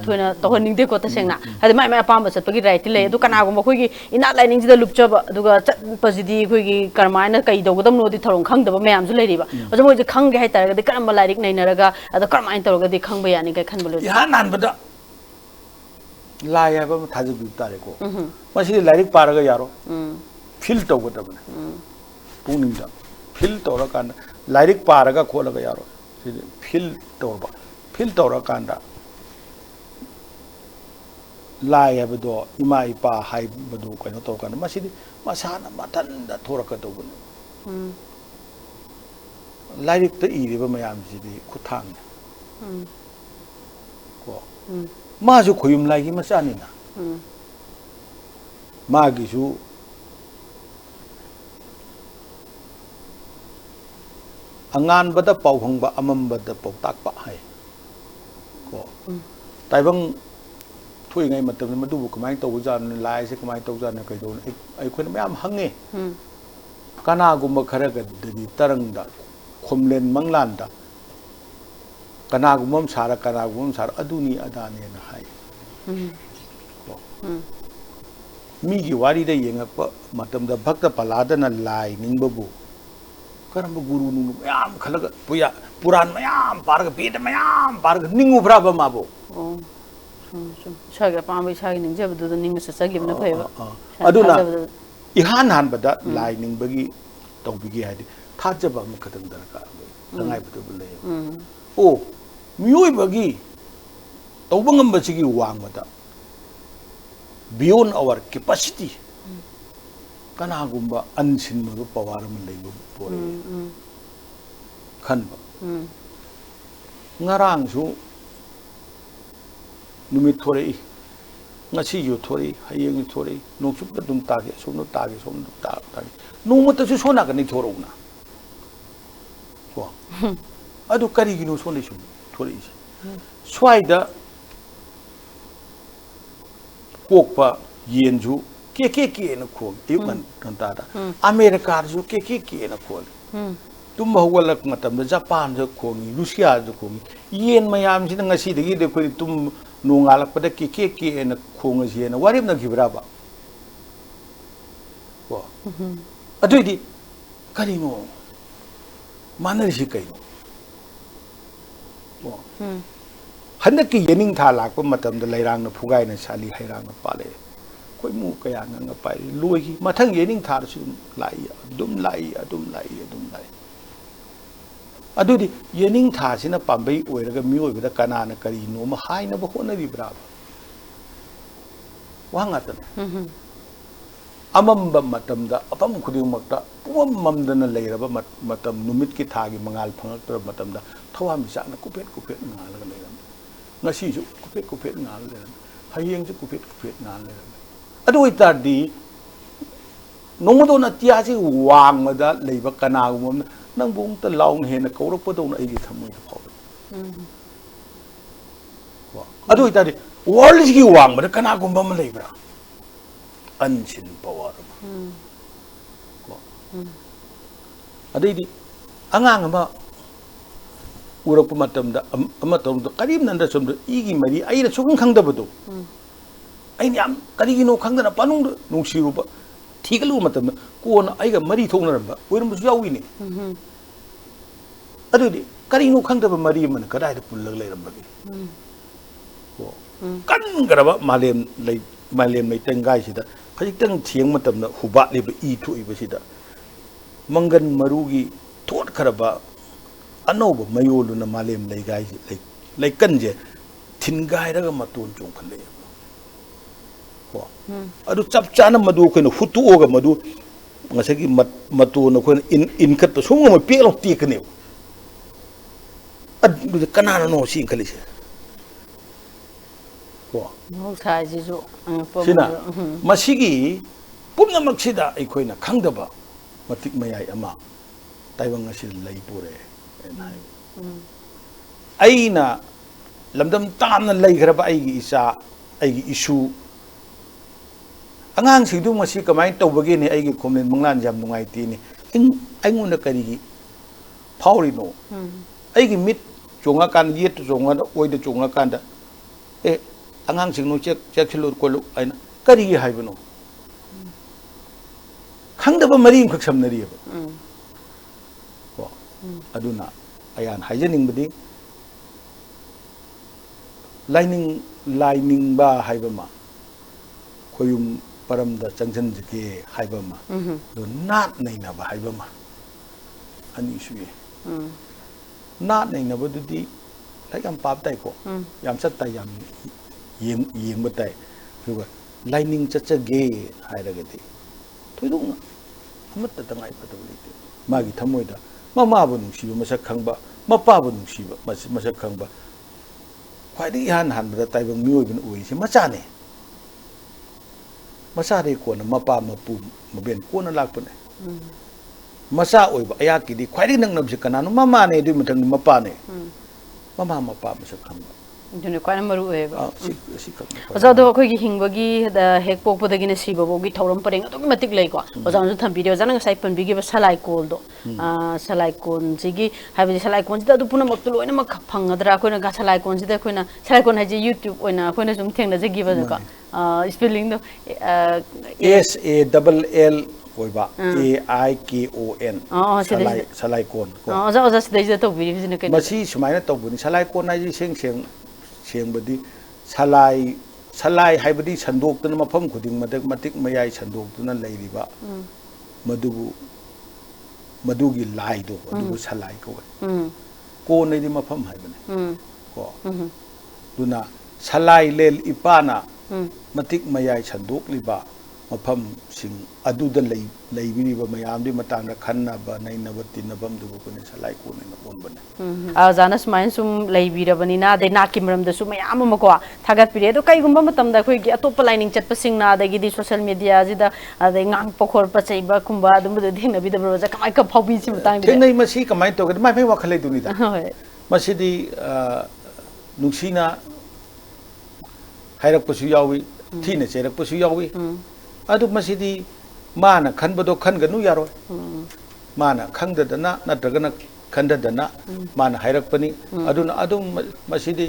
ꯊꯣꯏꯅ ꯇꯧꯍꯟꯅꯤꯡꯗꯦꯀꯣ ꯇꯁꯦꯡꯅ ꯍꯥꯏꯗꯤ ꯃꯥꯏ ꯑꯄꯥꯝꯕ ꯆꯠꯄꯒꯤ ꯔꯥꯏꯠꯇꯤ ꯂꯩ ꯑꯗꯨ ꯀꯅꯥꯒꯨꯝꯕ ꯑꯩꯈꯣꯏꯒꯤ ꯏꯅꯥꯠ ꯂꯥꯏꯅꯤꯡꯁꯤꯗ ꯂꯨꯞꯆꯕ ꯑꯗꯨꯒ ꯆꯠꯄꯁꯤꯗꯤ ꯑꯩꯈꯣꯏꯒꯤ ꯀꯔꯝꯍꯥꯏꯅ ꯀꯩ ꯇꯧꯒꯗꯕꯅꯣꯗꯤ ꯊꯧꯔꯝ ꯈꯪꯗꯕ ꯃꯌꯥꯝꯁꯨ ꯂꯩꯔꯤꯕ ꯑꯗꯣ ꯃꯣꯏꯁꯦ ꯈꯪꯒꯦ ꯍꯥꯏꯇꯥꯔꯒꯗꯤ ꯀꯔꯝꯕ ꯂꯥꯏꯔꯤꯛ ꯅꯩꯅꯔꯒ ꯑꯗꯣ ꯀꯔꯝꯍꯥꯏꯅ ꯇꯧꯔꯒꯗꯤ ꯈꯪꯕ ꯌꯥꯅꯤ ꯀꯥꯏ ꯈꯟꯕ ꯂꯣꯏ 이한 한보다 라이 하면 다들 비슷하고 마치 라이릭 바라가 야로 필 떠거든요 부닝다 필 떠라간다 라이릭 바라가 콜라가 야로 필 떠봐 필 떠라간다 라이 하면도 이마 이빠 하이버도 그냥 떠간다 마치 마사나 마탄다 돌아가더군요 라이릭도 이리버 마얌지디 쿠탕 마주 고임라기 마사니나 마기수 안간보다 pauhongba amambada pautakpa hai ko taibang thui ngai matam madu kamai tawjan lai se kamai tawjan kai do ai khoi mayam hange kana gumba khara ga di tarangda khomlen manglanda kana gumam sara aduni adane na hai mi gi wari da yengakpa matam da bhakta palada na lai ningbabu karamba guru nu mayam khalaga puran mayam parga ped mayam parga ningu braba mabo shaga pamai shaga ningjabdu da ningu sasagibna phaiba aduna ihan han bada lai ningbagi tawbigi haidi thajaba mukhatam darka tangai badu bule o miyoi bagi tawbangam bachigi wangmada beyond our capacity kana gumba ansin ma power ma leibu pore khanba ngarang su numit thore ngasi yu thore hayeng thore noksup da dum tage somno tage nomata su sona ka ni thorona ko adu kari gi no sone su thore swaida kokpa yenju ke na khol yuman kantara america ju ke na khol tum hawalak matam da japan ju khomi russia ju khomi yen mayam sin ngasi dagi de khoi tum nungalak pada ke na khong ji na warib na gibra ba ko adui kari no manar ji kai ko handaki yening tha lakpa matam da lairang na phugai na sali hairang na pale koi mu kaya nga pai loi gi mathang yening thar su lai adum lai adudi yening tha sina pambai oiraga mioi bida kana na kari no ma hai na ba hona ri bra wanga ta amamba matamda apam khudingmakta pum mamdana leiraba matam numit ki thagi mangal phangaktra matamda thawam bisana kupet ngalaga leiram ngasi ju kupet ngal leiram hayeng ju kupet ngal leiram adu itardi nongdo na tiasi wangmada leiba kanagum nang bung ta laung hena kaurakpadona igi thamoi phaw adu itardi world gi wangmada kanagum bam leibra unseen power adidi angang ama urak matamda amatamda karim nanda somda igi mari aina sukung khangdabadu aini am karigino khangdana panung nungsiruba thigalu matamda kona aiga mari thonaramba oirambu yawini adudi karino khangdaba mari man kadaida pullag leirambagi kan garaba malem mai tengai sida khajitang thieng matamda huba liba I thuiba sida mangan marugi thot kharaba anoba mayoluna malem leigai lei kanje thingai raga matun chung khale ko adu chap chana madu kono hutu oga madu ngasagi matun kono in khat to sunga ma pelo tikne adu kanana no sin khalise sina masigi pumna maksida aikoina khangdaba matik mayai ama taibang asil lai pure aina lamdam tamna lai graba aigi isa aigi isu angang singdu masi kamai tawbage ni aigi komlen manglan jam nungai ti ni ainguna karigi phawri no aigi mit chonga kan yet chonga oida chonga kanda angang singnu chek chilur kolu aina karigi haibano khangdaba mari khak samnari ba aduna ayan haijening budi lining ba haibama khoyum paramda changjan jike haibama do nat naina ba haibama ani suye nat naina bodudi laikam pap tai ko yam sat tai yam yeng batai duga lining chachage hairagati thoidung amatta tangai patawlite magi thamoida mama bu nungsiba masak khangba mapa bu nungsiba masak khangba khwaidi han bada taibang mioi bin oisi machane masare ko na mapa mapu maben ko na lakpane masa oiba ayaki di khwaidi nang nabsi kananu mama ne du matang mapa ne mama masak khangba Juni kwana maru eba. Oza do koi gi hingbagi da hek pok podagi na siba bogi thauram pareng atuk matik lei ko. Oza nju tham video jana ngai pan bigi ba salai kol do. Salai kon jigi habi salai kon jida du puna maktu loina mak phangadra koina ga salai kon jida koina salai kon haji YouTube oina koina jum thengna jigi ba ka. Spelling do SALL oiba AIKON salai kon. Oza sidai jida to video jina kai. Masi sumaina to buni salai kon ai seng badi salai haibadi sandok tuna mafam khuding matik mayai sandok tuna leiriba madugi lai do adugu salai ko nei di mafam haibane ko duna salai lel ipana matik mayai sandok liba mafam sing aduda leibiriba mayam di matangda khannaba nainaba tinabam du ko ne salai ko ne on bane Jana sumain sum leibirabani na de na kimram da sum yam ma ko thagat pire do kai gumba matam da khoi gi atop lining chat pasing na da gi di social media ji da ade ngang pokhor pa chaiba kumba dum du dhengna bi da bro ja kamai ka phaubi sim tang de nei masi kamai to ga mai mai wakhale du ni da masi di nuksina hairak pasu yawi thine cherak pasu yawi adu masi di mana khanbado khanganu yaro mana khangdadana natragana khandadana mana hairakpani aduna adum masidi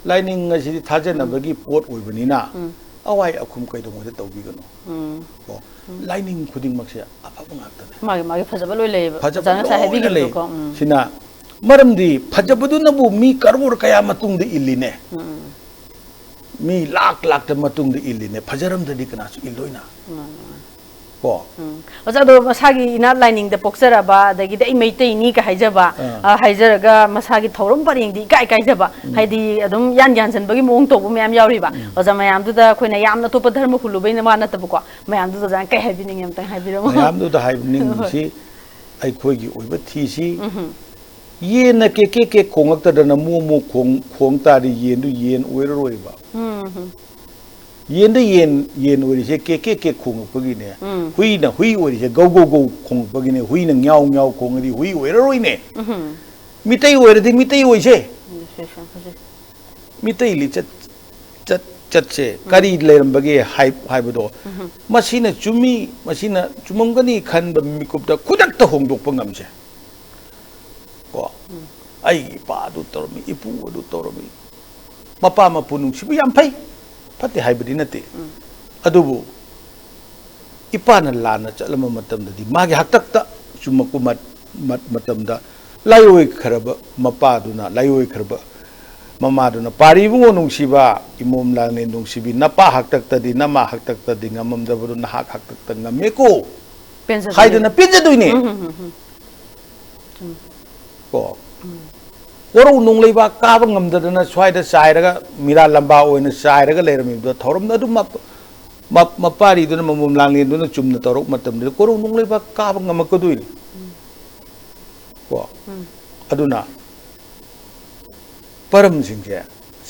lining asidi thajanabagi pot oibanina awai akhum kaidong da tawbigano ko lining khuding makse afaba ngakta magi phajaba loi lei jana sa heavy gi ko sina maramdi phajabadu nabu mi karur kaya matung de illine mi lak ta matung de illine phajaram da dikana su illoina ko oza do masagi ina lining da poksara ba da gi dai Meetei ni ka haijaba haijaraga masagi thorum paring di kai kai jaba haidi adum yan yan san bagi mong to bu mayam yauri ba oza mayam du da khoina yamna to dharma khulu bai na mana tabu ko mayam du da kai haibining yam tang haibiro mayam du da haibining si ai khoi gi oiba thi si ye na ke khongak ta da mu khong ta ri yen du yen oiroi ba yen ori se ke khong pagi ne hui ori se go khong pagi ne hui na nyau khong ri hui oiroi ne Meetei ori di Meetei oi se Meetei li chat se kari leram bagi hai bodo masina chumi masina chumam gani khan ba mikup da kudak ta hong dok pangam se ko ai pa du tormi ipu du tormi mapa ma punung sibu yam phai pati haibadi nate adubu ipana lana chalama matam da di magi haktak ta chumaku matam da layoi kharaba mapa duna layoi kharaba mama duna pari bungo nungsiba imom lang ne nungsibi napa haktak ta di nama haktak ta di ngamam da buru na haktak ta ngameko haidana pinja duine ko Waro nung leba kaba ngamdadana swaida sairaga mira lamba oina sairaga lerami do thorum da dum mapari duna mamum langin duna chumna torok matam de koro nung leba kaba ngamaka duini ko aduna param singje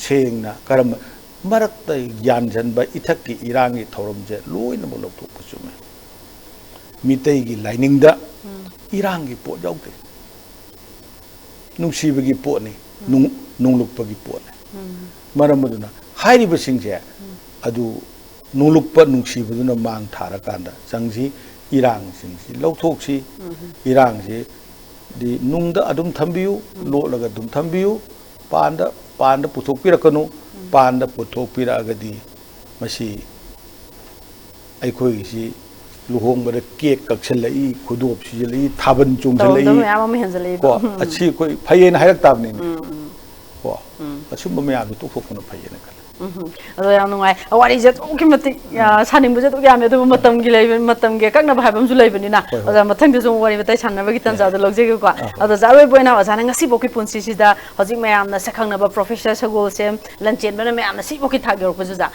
sengna karam marakta yan janba ithakki irangi thorum je loina mo lokthok pusume Meetei gi lining da irangi po jawte nungsiba po ni nunglukpa gi po ni maram aduna hairiba singje adu nunglukpa nungsiba duna mang thara kanda sangsi irang singsi lauthoksi irang si di nungda adum thambiu lo laga dum thambiu panda puthok pirakanu panda puthok piragadi masi aikhoi si luhong bada cake kaksalai khudop sijalai thaban chungjalai ko achi koi phayen hairak tabni ko asum mayam tu thokna phayen kala ado yang nungai awari je to ki mati saning buje to ya me do matam gi lei matam ge kakna bhaibam su lei bani na oda mathang de jong wari batai sanna bagi tan jawda logje ko ado zawai boina wasana ngasi boki punsi sida hojik mayam na sakhangna ba Professor Sagolsem Lanchenba na mayam na si boki thak yor ko juja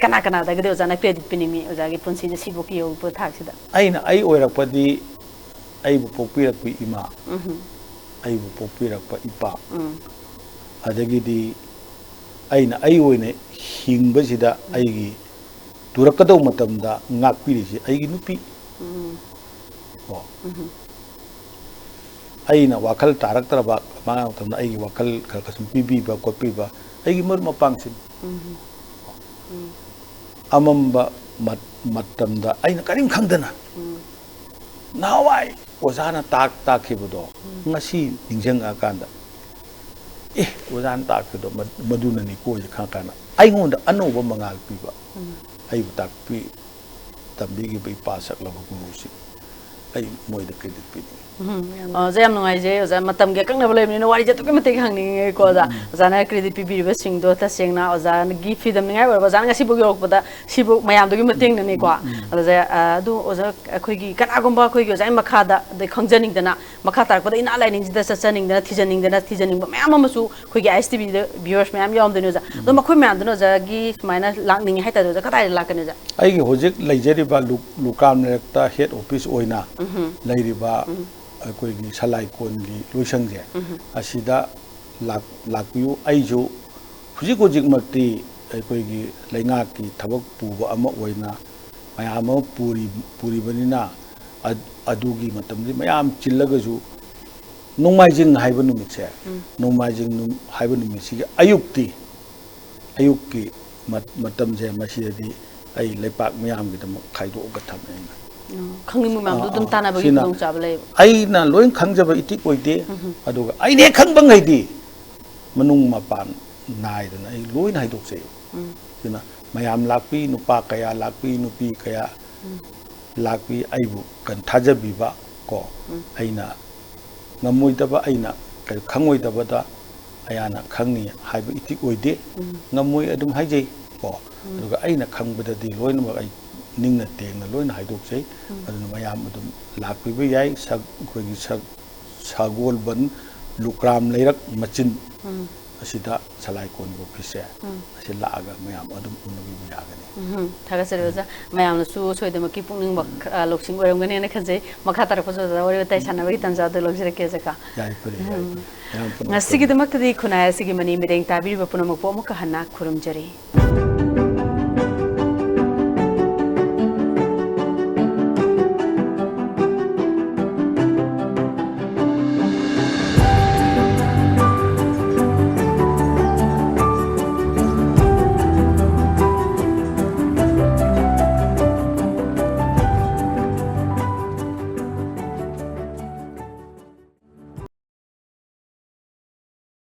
kana da ge de wasana credit pinimi oja gi punsi de si boki yo po thak sida aina ai oirak padi ai bu popirak pi ima ai bu popirak pa ipa adagi di aina ai oine hingba sida aigi turakado matamda ngakpiri si aigi nupi ko aina wakal tarak taraba ma matamda aigi wakal kalkasum pibi ba kopi ba aigi mar mapangsin amamba matamda aina karim khangdana nawai ozana tak khibudo ngasi ningjang akanda ozan tak do maduna ni ko khakana ai ngonda anoba mangal piba ai tak pi tambi gi bai pasak la busi ai moida credit pi jam nungai je oza matam ge kakna bolem ni wari je to ke mate khangni ko za ozana credit pi bi ba sing do ta sengna ozana gi fidam ngai ba ozana ngasi bu yok pada sibu mayam do gi mateng ni ko oza adu oza khoi gi kana gomba khoi gi oza makha da de khangjaning dana makha tar ko da ina lining da sachaning dana thijaning ba mayam amasu khoi gi ISTV de viewers mayam yom de oza do makhoi mayam do oza gi maina lakning hai ta do oza katai lakani oza ai gi hojik laijeri ba lukam rekta head office oina lairi ba koi gi salai kon gi loisang je asida lakpiu aijo hujik makti koi gi lainga ki thabak puba ama oina mayam puri banina adugi matam ji mayam chillaga ju nongmaijing haiba numit se nongmaijing haiba numit si ayukki matam je masidi ai lepak mayam gi dam khaido ga thamena khangni mam du dum tana bagi dong chablai ai na loin khangjaba itik oide aduga ai ne khangbang haidi manung mapan nai dana ai loin haidok se sina mayam lakpi nupa kaya lakpi nupi kaya lakpi aibu kan thajabi ba ko aina ngamoi daba aina khangoi daba da ayana khangni haiba itik oide ngamoi adum haijei ko aduga aina khangbada di loin ma ai ꯅꯤꯡꯅ ꯇꯦꯡꯅ ꯂꯣꯏꯅ ꯍꯥꯏꯗꯣꯛꯆꯩ ꯑꯗꯨꯅ ꯃꯌꯥꯝ ꯑꯗꯨꯝ ꯂꯥꯛꯄꯤꯕ ꯌꯥꯏ ꯑꯩꯈꯣꯏꯒꯤ ꯁꯒꯣꯜꯕꯟ ꯂꯨꯀ꯭ꯔꯥꯝ ꯂꯩꯔꯛ ꯃꯆꯤꯟ ꯑꯁꯤꯗ ꯁꯂꯥꯏꯀꯣꯟꯒꯤ ꯑꯣꯐꯤꯁꯁꯦ ꯑꯁꯤ ꯂꯥꯛꯑꯒ ꯃꯌꯥꯝ ꯑꯗꯨꯝ ꯎꯅꯕꯤꯕ ꯌꯥꯒꯅꯤ ꯊꯥꯒꯠꯆꯔꯤ ꯑꯣꯖꯥ ꯃꯌꯥꯝꯅꯁꯨ ꯁꯣꯏꯗꯅꯃꯛꯀꯤ ꯄꯨꯛꯅꯤꯡ ꯂꯧꯁꯤꯡ ꯑꯣꯏꯔꯝꯒꯅꯤꯅ ꯈꯟꯖꯩ ꯃꯈꯥ ꯇꯥꯔꯛꯄꯁꯨ ꯑꯣꯖꯥ ꯋꯥꯔꯤ ꯋꯥꯇꯥꯏ ꯁꯥꯟꯅꯕꯒꯤ ꯇꯥꯟꯖꯥꯗꯨ ꯂꯧꯖꯔꯛꯀꯦ ꯑꯣꯖꯥ ꯌꯥꯏ ꯐꯔꯦ ꯌꯥꯏ ꯐꯔꯦ ꯉꯁꯤꯒꯤꯗꯃꯛꯇꯗꯤ ꯈꯨꯟꯅꯥꯏ ꯑꯁꯤꯒꯤ ꯃꯅꯤ ꯃꯤꯔꯦꯡ ꯇꯥꯕꯤꯔꯤꯕ ꯄꯨꯝꯅꯃꯛꯄꯨ ꯑꯃꯨꯛꯀ ꯍꯟꯅ ꯈꯨꯔꯨꯝꯖꯔꯤ